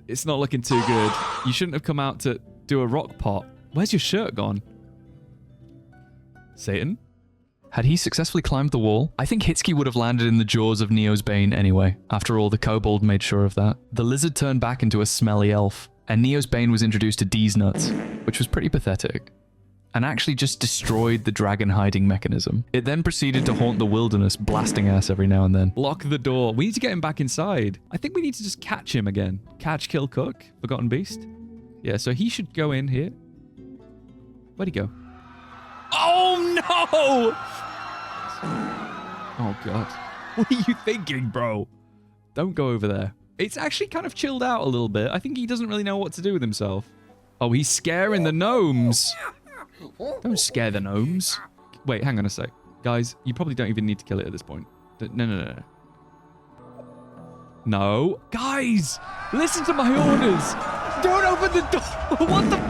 It's not looking too good. You shouldn't have come out to do a rock pot. Where's your shirt gone? Satan? Had he successfully climbed the wall, I think Hitsky would have landed in the jaws of Neo's Bane anyway. After all, the kobold made sure of that. The lizard turned back into a smelly elf, and Neo's Bane was introduced to D's nuts, which was pretty pathetic, and actually just destroyed the dragon hiding mechanism. It then proceeded to haunt the wilderness, blasting ass every now and then. Lock the door. We need to get him back inside. I think we need to just catch him again. Catch, kill, cook. Forgotten beast. Yeah, so he should go in here. Where'd he go? Oh, no! Oh, God. What are you thinking, bro? Don't go over there. It's actually kind of chilled out a little bit. I think he doesn't really know what to do with himself. Oh, he's scaring the gnomes. Don't scare the gnomes. Wait, hang on a sec. Guys, you probably don't even need to kill it at this point. No. No. Guys, listen to my orders. Don't open the door. What the...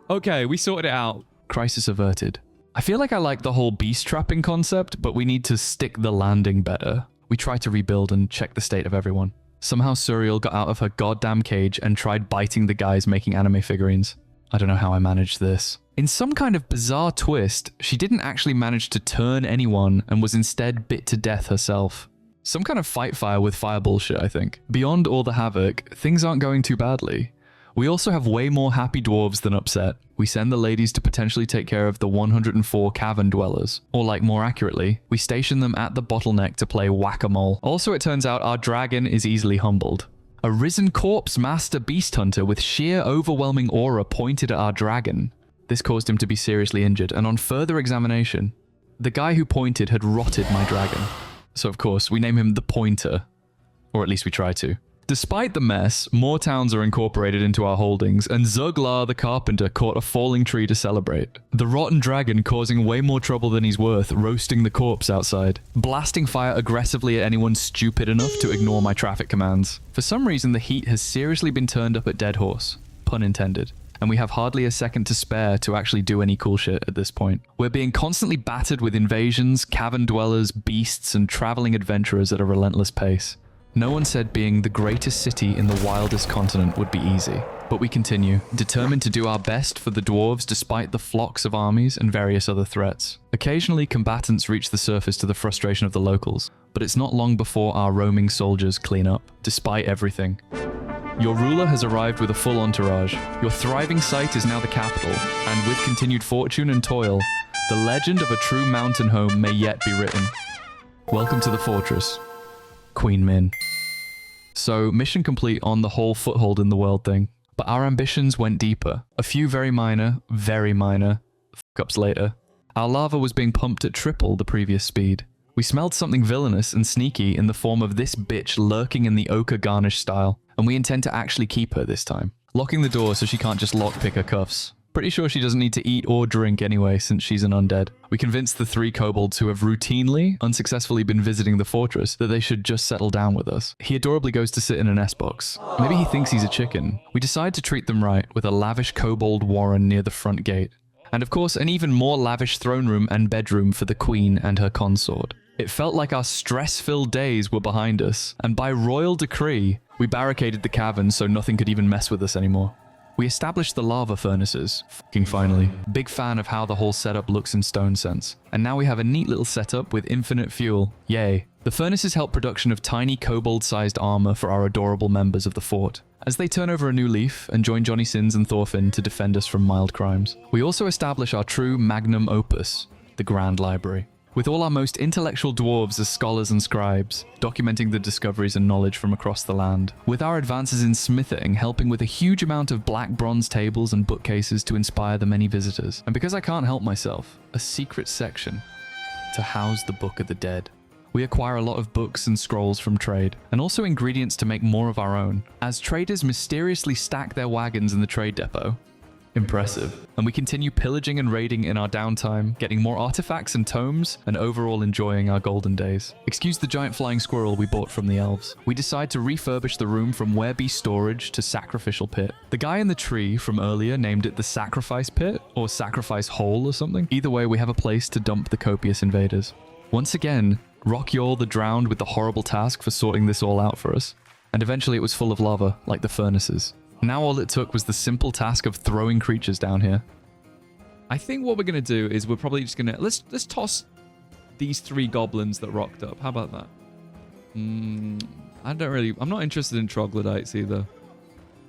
Okay, we sorted it out. Crisis averted. I feel like I like the whole beast trapping concept, but we need to stick the landing better. We try to rebuild and check the state of everyone. Somehow Suriel got out of her goddamn cage and tried biting the guys making anime figurines. I don't know how I managed this. In some kind of bizarre twist, she didn't actually manage to turn anyone and was instead bit to death herself. Some kind of fight fire with fire bullshit, I think. Beyond all the havoc, things aren't going too badly. We also have way more happy dwarves than upset. We send the ladies to potentially take care of the 104 cavern dwellers. Or like more accurately, we station them at the bottleneck to play whack-a-mole. Also, it turns out our dragon is easily humbled. A risen corpse master beast hunter with sheer overwhelming aura pointed at our dragon. This caused him to be seriously injured, and on further examination, the guy who pointed had rotted my dragon. So of course, we name him the Pointer. Or at least we try to. Despite the mess, more towns are incorporated into our holdings, and Zuglar the Carpenter caught a falling tree to celebrate. The rotten dragon causing way more trouble than he's worth, roasting the corpse outside. Blasting fire aggressively at anyone stupid enough to ignore my traffic commands. For some reason, the heat has seriously been turned up at Deadhorse. Pun intended. And we have hardly a second to spare to actually do any cool shit at this point. We're being constantly battered with invasions, cavern dwellers, beasts, and traveling adventurers at a relentless pace. No one said being the greatest city in the wildest continent would be easy, but we continue, determined to do our best for the dwarves despite the flocks of armies and various other threats. Occasionally, combatants reach the surface to the frustration of the locals, but it's not long before our roaming soldiers clean up, despite everything. Your ruler has arrived with a full entourage. Your thriving site is now the capital, and with continued fortune and toil, the legend of a true mountain home may yet be written. Welcome to the fortress. Queen Min. So, mission complete on the whole foothold in the world thing. But our ambitions went deeper. A few very minor fuck-ups later. Our lava was being pumped at triple the previous speed. We smelled something villainous and sneaky in the form of this bitch lurking in the ochre garnish style, and we intend to actually keep her this time. Locking the door so she can't just lockpick her cuffs. Pretty sure she doesn't need to eat or drink anyway, since she's an undead. We convinced the 3 kobolds who have routinely, unsuccessfully been visiting the fortress that they should just settle down with us. He adorably goes to sit in an S-box. Maybe he thinks he's a chicken. We decide to treat them right with a lavish kobold warren near the front gate. And of course, an even more lavish throne room and bedroom for the queen and her consort. It felt like our stress-filled days were behind us, and by royal decree, we barricaded the cavern so nothing could even mess with us anymore. We established the lava furnaces, fucking finally. Big fan of how the whole setup looks in Stone Sense. And now we have a neat little setup with infinite fuel. Yay. The furnaces help production of tiny kobold-sized armor for our adorable members of the fort, as they turn over a new leaf and join Johnny Sins and Thorfinn to defend us from mild crimes. We also establish our true magnum opus, the Grand Library, with all our most intellectual dwarves as scholars and scribes, documenting the discoveries and knowledge from across the land, with our advances in smithing helping with a huge amount of black bronze tables and bookcases to inspire the many visitors, and because I can't help myself, a secret section to house the Book of the Dead. We acquire a lot of books and scrolls from trade, and also ingredients to make more of our own, as traders mysteriously stack their wagons in the trade depot. Impressive. And we continue pillaging and raiding in our downtime, getting more artifacts and tomes, and overall enjoying our golden days. Excuse the giant flying squirrel we bought from the elves. We decide to refurbish the room from werebeast storage to Sacrificial pit. The guy in the tree from earlier named it the Sacrifice pit, or Sacrifice hole or something. Either way, we have a place to dump the copious invaders. Once again, Rock Yaw the drowned with the horrible task for sorting this all out for us. And eventually it was full of lava, like the furnaces. Now all it took was the simple task of throwing creatures down here. I think what we're going to do is we're probably just going to... Let's toss these 3 goblins that rocked up. How about that? I'm not interested in troglodytes either.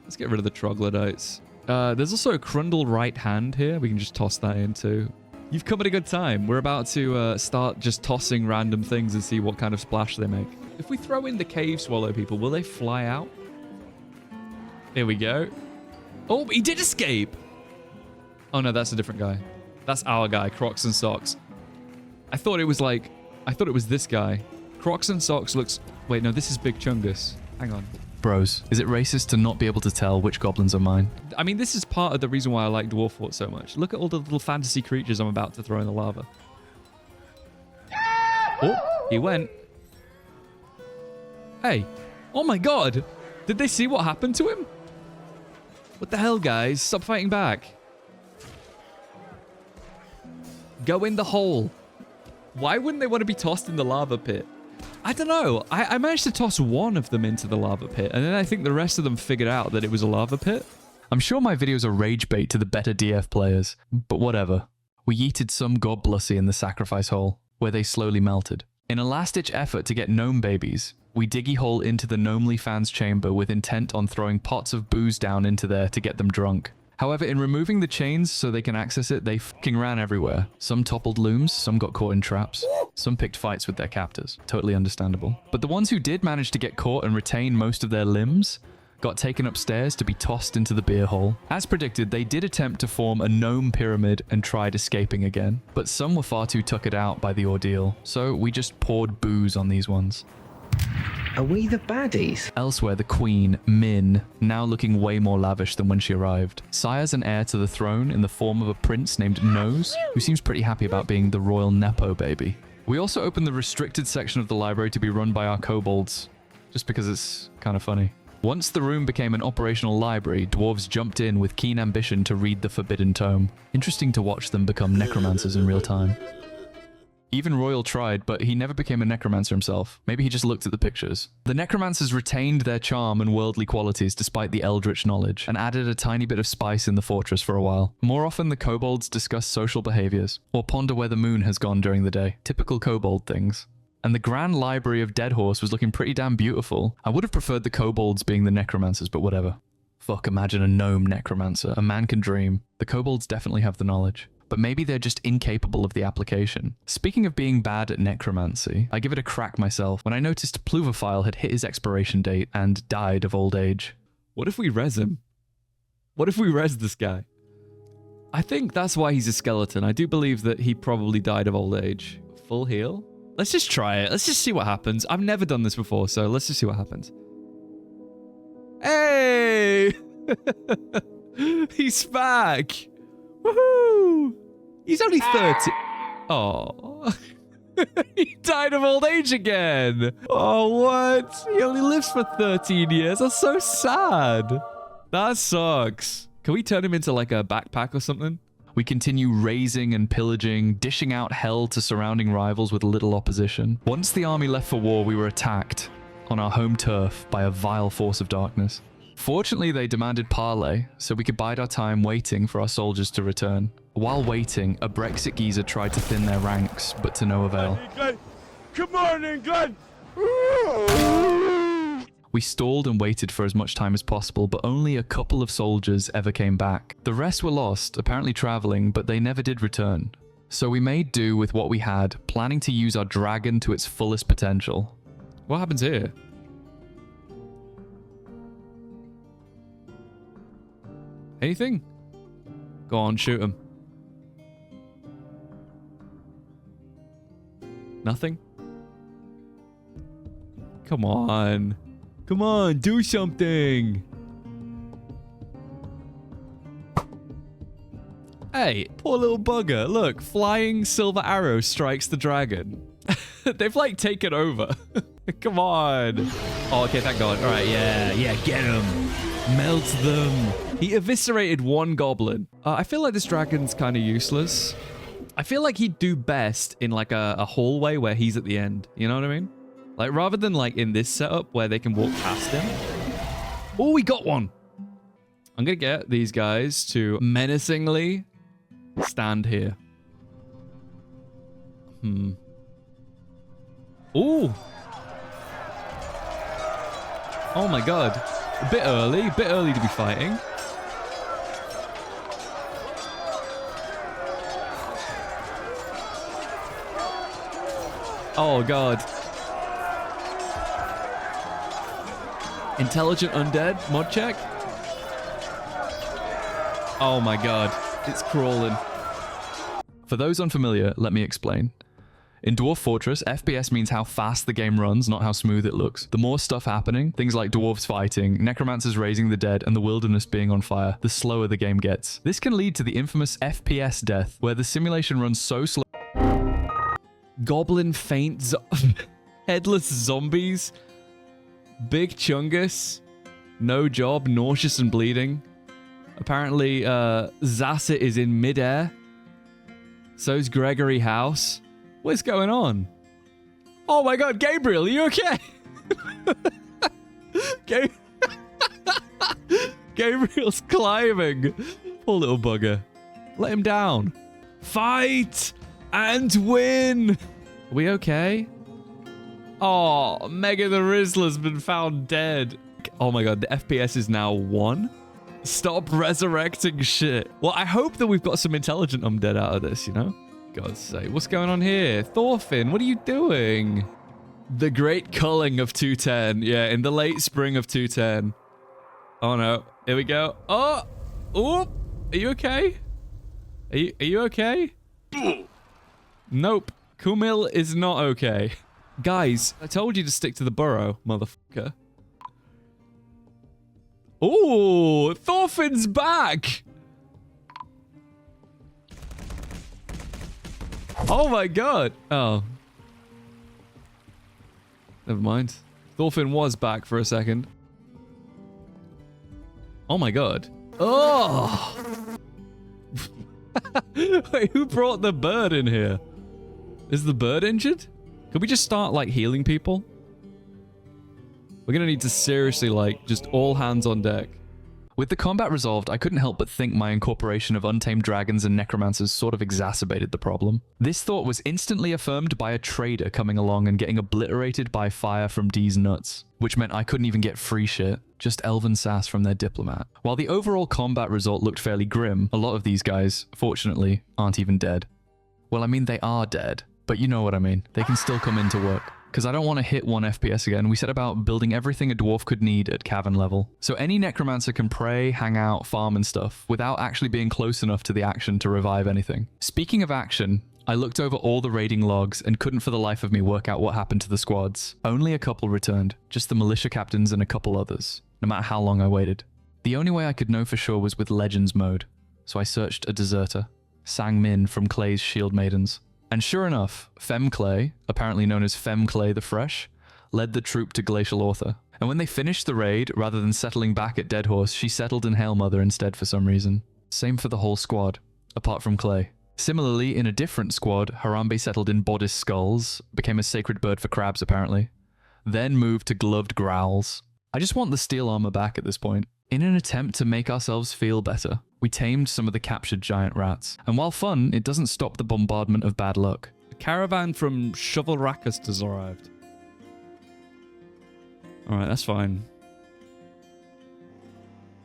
Let's get rid of the troglodytes. There's also a Crundle right hand here. We can just toss that in too. You've come at a good time. We're about to start just tossing random things and see what kind of splash they make. If we throw in the cave swallow people, will they fly out? Here we go. Oh, he did escape. Oh no, that's a different guy. That's our guy, Crocs and Socks. I thought it was this guy. Crocs and Socks looks... Wait, no, this is Big Chungus. Hang on. Bros, is it racist to not be able to tell which goblins are mine? I mean, this is part of the reason why I like Dwarf Fort so much. Look at all the little fantasy creatures I'm about to throw in the lava. Oh, he went. Hey. Oh my god. Did they see what happened to him? What the hell, guys? Stop fighting back. Go in the hole. Why wouldn't they want to be tossed in the lava pit? I don't know. I managed to toss one of them into the lava pit, and then I think the rest of them figured out that it was a lava pit. I'm sure my videos are rage bait to the better DF players, but whatever. We yeeted some goblussy in the sacrifice hole, where they slowly melted. In a last-ditch effort to get gnome babies, we diggy hole into the gnomely fans chamber with intent on throwing pots of booze down into there to get them drunk. However, in removing the chains so they can access it, they fucking ran everywhere. Some toppled looms, some got caught in traps, some picked fights with their captors. Totally understandable. But the ones who did manage to get caught and retain most of their limbs got taken upstairs to be tossed into the beer hole. As predicted, they did attempt to form a gnome pyramid and tried escaping again, but some were far too tuckered out by the ordeal, so we just poured booze on these ones. Are we the baddies? Elsewhere, the queen, Min, now looking way more lavish than when she arrived, sires an heir to the throne in the form of a prince named Nose, who seems pretty happy about being the royal Nepo baby. We also opened the restricted section of the library to be run by our kobolds, just because it's kind of funny. Once the room became an operational library, dwarves jumped in with keen ambition to read the forbidden tome. Interesting to watch them become necromancers in real time. Even Royal tried, but he never became a necromancer himself. Maybe he just looked at the pictures. The necromancers retained their charm and worldly qualities despite the eldritch knowledge, and added a tiny bit of spice in the fortress for a while. More often, the kobolds discuss social behaviors, or ponder where the moon has gone during the day. Typical kobold things. And the Grand Library of Deadhorse was looking pretty damn beautiful. I would have preferred the kobolds being the necromancers, but whatever. Fuck, imagine a gnome necromancer. A man can dream. The kobolds definitely have the knowledge. But maybe they're just incapable of the application. Speaking of being bad at necromancy, I give it a crack myself when I noticed Pluvophile had hit his expiration date and died of old age. What if we res him? What if we res this guy? I think that's why he's a skeleton. I do believe that he probably died of old age. Full heal? Let's just try it. Let's just see what happens. I've never done this before, so let's just see what happens. Hey! He's back! Woohoo! He's only 30. Oh. He died of old age again. Oh, what? He only lives for 13 years. That's so sad. That sucks. Can we turn him into like a backpack or something? We continue razing and pillaging, dishing out hell to surrounding rivals with little opposition. Once the army left for war, we were attacked on our home turf by a vile force of darkness. Fortunately, they demanded parley, so we could bide our time waiting for our soldiers to return. While waiting, a Brexit geezer tried to thin their ranks, but to no avail. Come on, England! We stalled and waited for as much time as possible, but only a couple of soldiers ever came back. The rest were lost, apparently traveling, but they never did return. So we made do with what we had, planning to use our dragon to its fullest potential. What happens here? Anything? Go on, shoot him. Nothing? Come on. Come on, do something. Hey, poor little bugger. Look, flying silver arrow strikes the dragon. They've like taken over. Come on. Oh, okay, thank God. All right, yeah, get him. Melt them. He eviscerated one goblin. I feel like this dragon's kind of useless. I feel like he'd do best in like a hallway where he's at the end. You know what I mean? Like rather than like in this setup where they can walk past him. Oh, we got one. I'm going to get these guys to menacingly stand here. Ooh. Oh my God. A bit early to be fighting. Oh God. Intelligent undead, mod check. Oh my God, it's crawling. For those unfamiliar, let me explain. In Dwarf Fortress, FPS means how fast the game runs, not how smooth it looks. The more stuff happening, things like dwarves fighting, necromancers raising the dead, and the wilderness being on fire, the slower the game gets. This can lead to the infamous FPS death, where the simulation runs so slow. Goblin faint headless zombies. Big Chungus. No job, nauseous and bleeding. Apparently, Zasset is in midair. So's Gregory House. What's going on? Oh my God, Gabriel, are you okay? Gabriel's climbing. Poor little bugger. Let him down. Fight and win. Are we okay? Oh, Mega the Rizzler's been found dead. Oh my God, the FPS is now 1. Stop resurrecting shit. Well, I hope that we've got some intelligent undead out of this, you know? God's sake. What's going on here? Thorfinn, what are you doing? The Great Culling of 210. Yeah, in the late spring of 210. Oh no. Here we go. Oh! Oh! Are you okay? Are you okay? Nope. Kumil is not okay. Guys, I told you to stick to the burrow, motherfucker. Oh, Thorfinn's back! Oh my God! Oh. Never mind. Thorfinn was back for a second. Oh my God. Oh! Wait, who brought the bird in here? Is the bird injured? Could we just start, like, healing people? We're gonna need to seriously, like, just all hands on deck. With the combat resolved, I couldn't help but think my incorporation of untamed dragons and necromancers sort of exacerbated the problem. This thought was instantly affirmed by a trader coming along and getting obliterated by fire from D's nuts, which meant I couldn't even get free shit, just elven sass from their diplomat. While the overall combat result looked fairly grim, a lot of these guys, fortunately, aren't even dead. Well, I mean, they are dead, but you know what I mean. They can still come into work. Because I don't want to hit 1 FPS again, we set about building everything a dwarf could need at Cavern level. So any necromancer can pray, hang out, farm and stuff, without actually being close enough to the action to revive anything. Speaking of action, I looked over all the raiding logs and couldn't for the life of me work out what happened to the squads. Only a couple returned, just the militia captains and a couple others, no matter how long I waited. The only way I could know for sure was with Legends mode. so I searched a deserter, Sang Min from Clay's Shield Maidens. And sure enough, Fem Clay, apparently known as Fem Clay the Fresh, led the troop to Glacial Author. And when they finished the raid, rather than settling back at Deadhorse, she settled in Hailmother instead for some reason. Same for the whole squad, apart from Clay. Similarly, in a different squad, Harambe settled in Bodice Skulls, became a sacred bird for crabs apparently, then moved to Gloved Growls. I just want the steel armor back at this point. In an attempt to make ourselves feel better, we tamed some of the captured giant rats. And while fun, it doesn't stop the bombardment of bad luck. A caravan from Shovel Rakist has arrived. Alright, that's fine.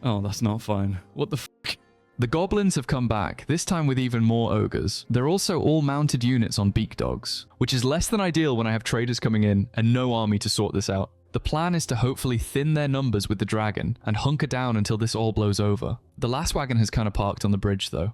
Oh, that's not fine. What the fuck? The goblins have come back, this time with even more ogres. They're also all mounted units on beak dogs, which is less than ideal when I have traders coming in and no army to sort this out. The plan is to hopefully thin their numbers with the dragon and hunker down until this all blows over. The last wagon has kind of parked on the bridge though.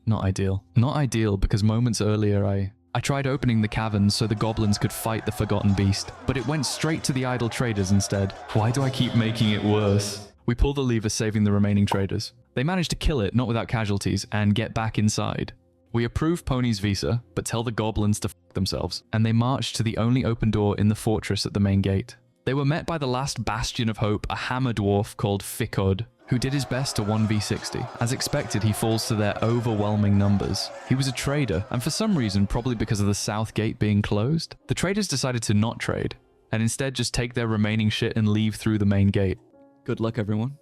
Not ideal. Not ideal because moments earlier I tried opening the caverns so the goblins could fight the forgotten beast, but it went straight to the idle traders instead. Why do I keep making it worse? We pull the lever, saving the remaining traders. They manage to kill it, not without casualties, and get back inside. We approve Pony's visa, but tell the goblins to fuck themselves, and they march to the only open door in the fortress at the main gate. They were met by the last bastion of hope, a hammer dwarf called Ficod, who did his best to 1v60. As expected, he falls to their overwhelming numbers. He was a trader, and for some reason, probably because of the south gate being closed, the traders decided to not trade, and instead just take their remaining shit and leave through the main gate. Good luck, everyone.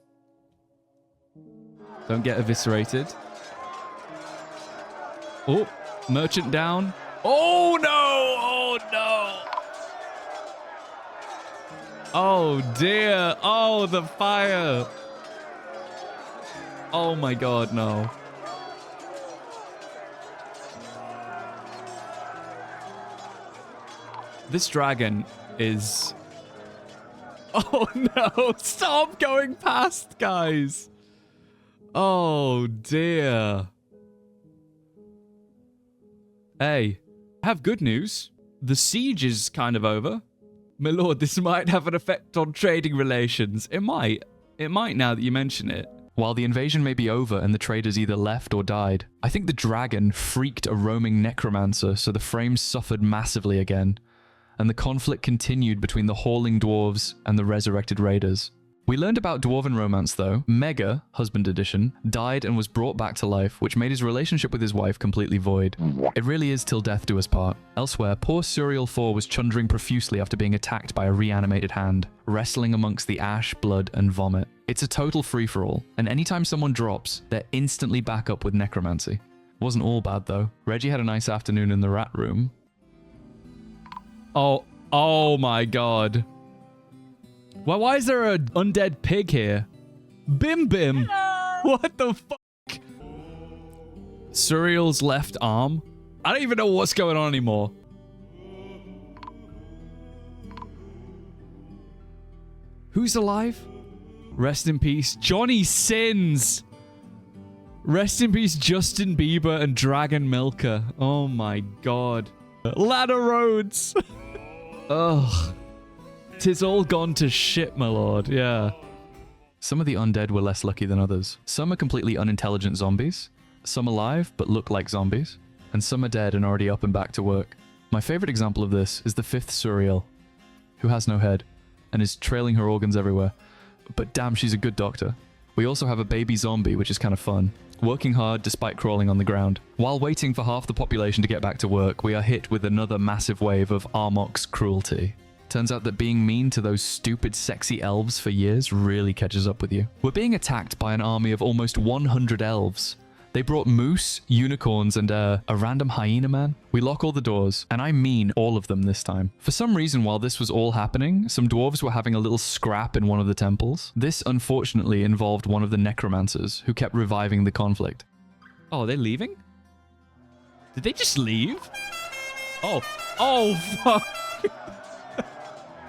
Don't get eviscerated. Oh, merchant down. Oh no! Oh no! Oh dear! Oh, the fire! Oh my god, no. This dragon is... Oh no! Stop going past, guys! Oh dear. Hey, I have good news. The siege is kind of over. My lord, this might have an effect on trading relations. It might. It might now that you mention it. While the invasion may be over and the traders either left or died, I think the dragon freaked a roaming necromancer, so the frames suffered massively again, and the conflict continued between the hauling dwarves and the resurrected raiders. We learned about Dwarven romance though. Mega, husband edition, died and was brought back to life, which made his relationship with his wife completely void. It really is till death do us part. Elsewhere, poor Suriel 4 was chundering profusely after being attacked by a reanimated hand, wrestling amongst the ash, blood, and vomit. It's a total free-for-all, and anytime someone drops, they're instantly back up with necromancy. Wasn't all bad though. Reggie had a nice afternoon in the rat room. Oh my god. Well, why is there an undead pig here? Bim Bim! Hello. What the fuck? Suriel's left arm? I don't even know what's going on anymore. Who's alive? Rest in peace, Johnny Sins! Rest in peace, Justin Bieber and Dragon Milker. Oh my god. Ladder Rhodes! Ugh. 'Tis all gone to shit, my lord, yeah. Some of the undead were less lucky than others. Some are completely unintelligent zombies, some alive but look like zombies, and some are dead and already up and back to work. My favorite example of this is the 5th Suriel, who has no head, and is trailing her organs everywhere. But damn, she's a good doctor. We also have a baby zombie, which is kind of fun, working hard despite crawling on the ground. While waiting for half the population to get back to work, we are hit with another massive wave of Armok's cruelty. Turns out that being mean to those stupid sexy elves for years really catches up with you. We're being attacked by an army of almost 100 elves. They brought moose, unicorns, and a random hyena man. We lock all the doors, and I mean all of them this time. For some reason, while this was all happening, some dwarves were having a little scrap in one of the temples. This, unfortunately, involved one of the necromancers, who kept reviving the conflict. Oh, are they leaving? Did they just leave? Oh, fuck.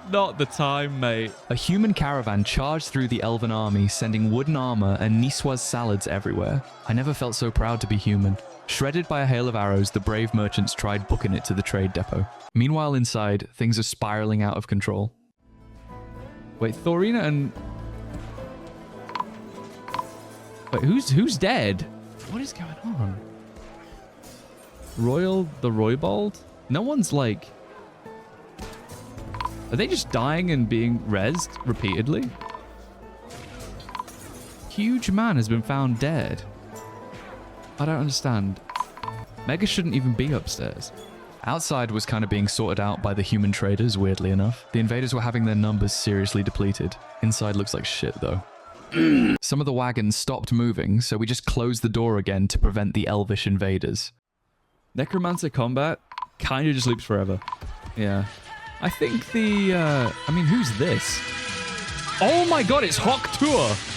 Not the time, mate. A human caravan charged through the elven army, sending wooden armor and niçoise salads everywhere. I never felt so proud to be human. Shredded by a hail of arrows, the brave merchants tried booking it to the trade depot. Meanwhile, inside, things are spiraling out of control. Wait, Thorina and... Wait, who's dead? What is going on? Royal the Roybold? No one's like... Are they just dying and being rezzed repeatedly? Huge man has been found dead. I don't understand. Mega shouldn't even be upstairs. Outside was kind of being sorted out by the human traders, weirdly enough. The invaders were having their numbers seriously depleted. Inside looks like shit, though. Some of the wagons stopped moving, so we just closed the door again to prevent the elvish invaders. Necromancer combat kind of just loops forever. Yeah. I think the, I mean, who's this? Oh my god, it's Hawktua!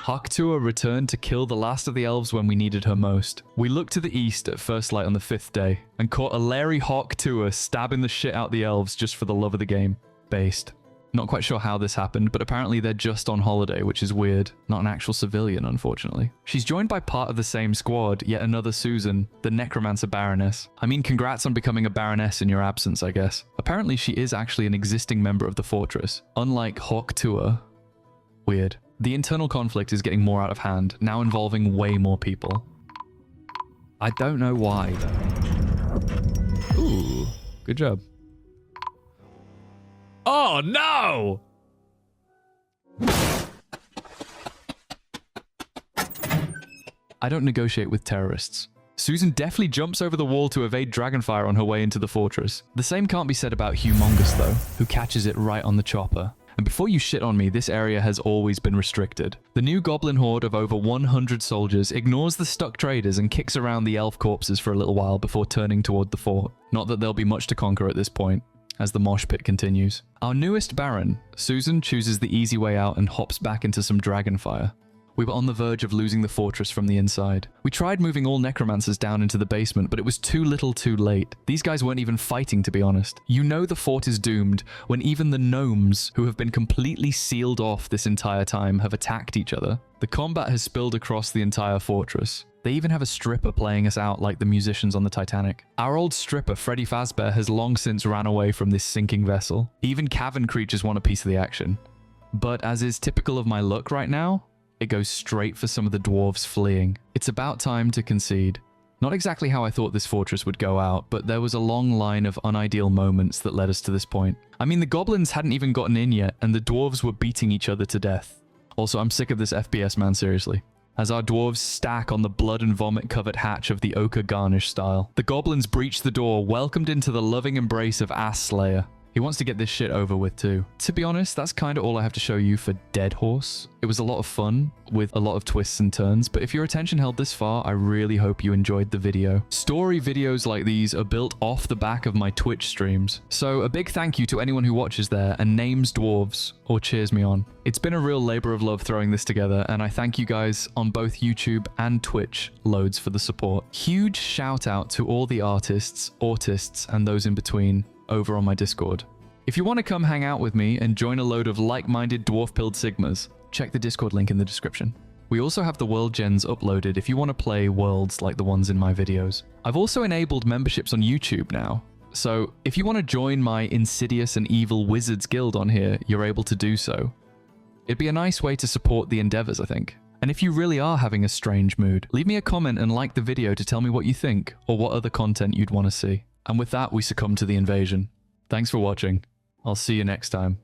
Hawktua returned to kill the last of the elves when we needed her most. We looked to the east at first light on the 5th day, and caught a Larry Hawktua stabbing the shit out the elves just for the love of the game. Based. Not quite sure how this happened, but apparently they're just on holiday, which is weird. Not an actual civilian, unfortunately. She's joined by part of the same squad, yet another Susan, the Necromancer Baroness. I mean, congrats on becoming a Baroness in your absence, I guess. Apparently she is actually an existing member of the fortress, unlike Hawktua. Weird. The internal conflict is getting more out of hand, now involving way more people. I don't know why, though. Ooh, good job. Oh, no! I don't negotiate with terrorists. Susan definitely jumps over the wall to evade dragonfire on her way into the fortress. The same can't be said about Humongous, though, who catches it right on the chopper. And before you shit on me, this area has always been restricted. The new goblin horde of over 100 soldiers ignores the stuck traders and kicks around the elf corpses for a little while before turning toward the fort. Not that there'll be much to conquer at this point, as the mosh pit continues. Our newest Baron, Susan, chooses the easy way out and hops back into some dragonfire. We were on the verge of losing the fortress from the inside. We tried moving all necromancers down into the basement, but it was too little too late. These guys weren't even fighting, to be honest. You know the fort is doomed when even the gnomes, who have been completely sealed off this entire time, have attacked each other. The combat has spilled across the entire fortress. They even have a stripper playing us out like the musicians on the Titanic. Our old stripper, Freddy Fazbear, has long since ran away from this sinking vessel. Even cavern creatures want a piece of the action. But as is typical of my luck right now, it goes straight for some of the dwarves fleeing. It's about time to concede. Not exactly how I thought this fortress would go out, but there was a long line of unideal moments that led us to this point. I mean, the goblins hadn't even gotten in yet, and the dwarves were beating each other to death. Also, I'm sick of this FPS, man, seriously. As our dwarves stack on the blood and vomit covered hatch of the ochre garnish style. The goblins breach the door, welcomed into the loving embrace of Ass Slayer. He wants to get this shit over with too. To be honest, that's kind of all I have to show you for Deadhorse. It was a lot of fun with a lot of twists and turns, but if your attention held this far, I really hope you enjoyed the video. Story videos like these are built off the back of my Twitch streams. So a big thank you to anyone who watches there and names dwarves or cheers me on. It's been a real labor of love throwing this together, and I thank you guys on both YouTube and Twitch loads for the support. Huge shout out to all the artists, autists, and those in between over on my Discord. If you want to come hang out with me and join a load of like-minded dwarf-pilled sigmas, check the Discord link in the description. We also have the world gens uploaded if you want to play worlds like the ones in my videos. I've also enabled memberships on YouTube now, so if you want to join my insidious and evil wizards guild on here, you're able to do so. It'd be a nice way to support the endeavors, I think. And if you really are having a strange mood, leave me a comment and like the video to tell me what you think, or what other content you'd want to see. And with that, we succumb to the invasion. Thanks for watching. I'll see you next time.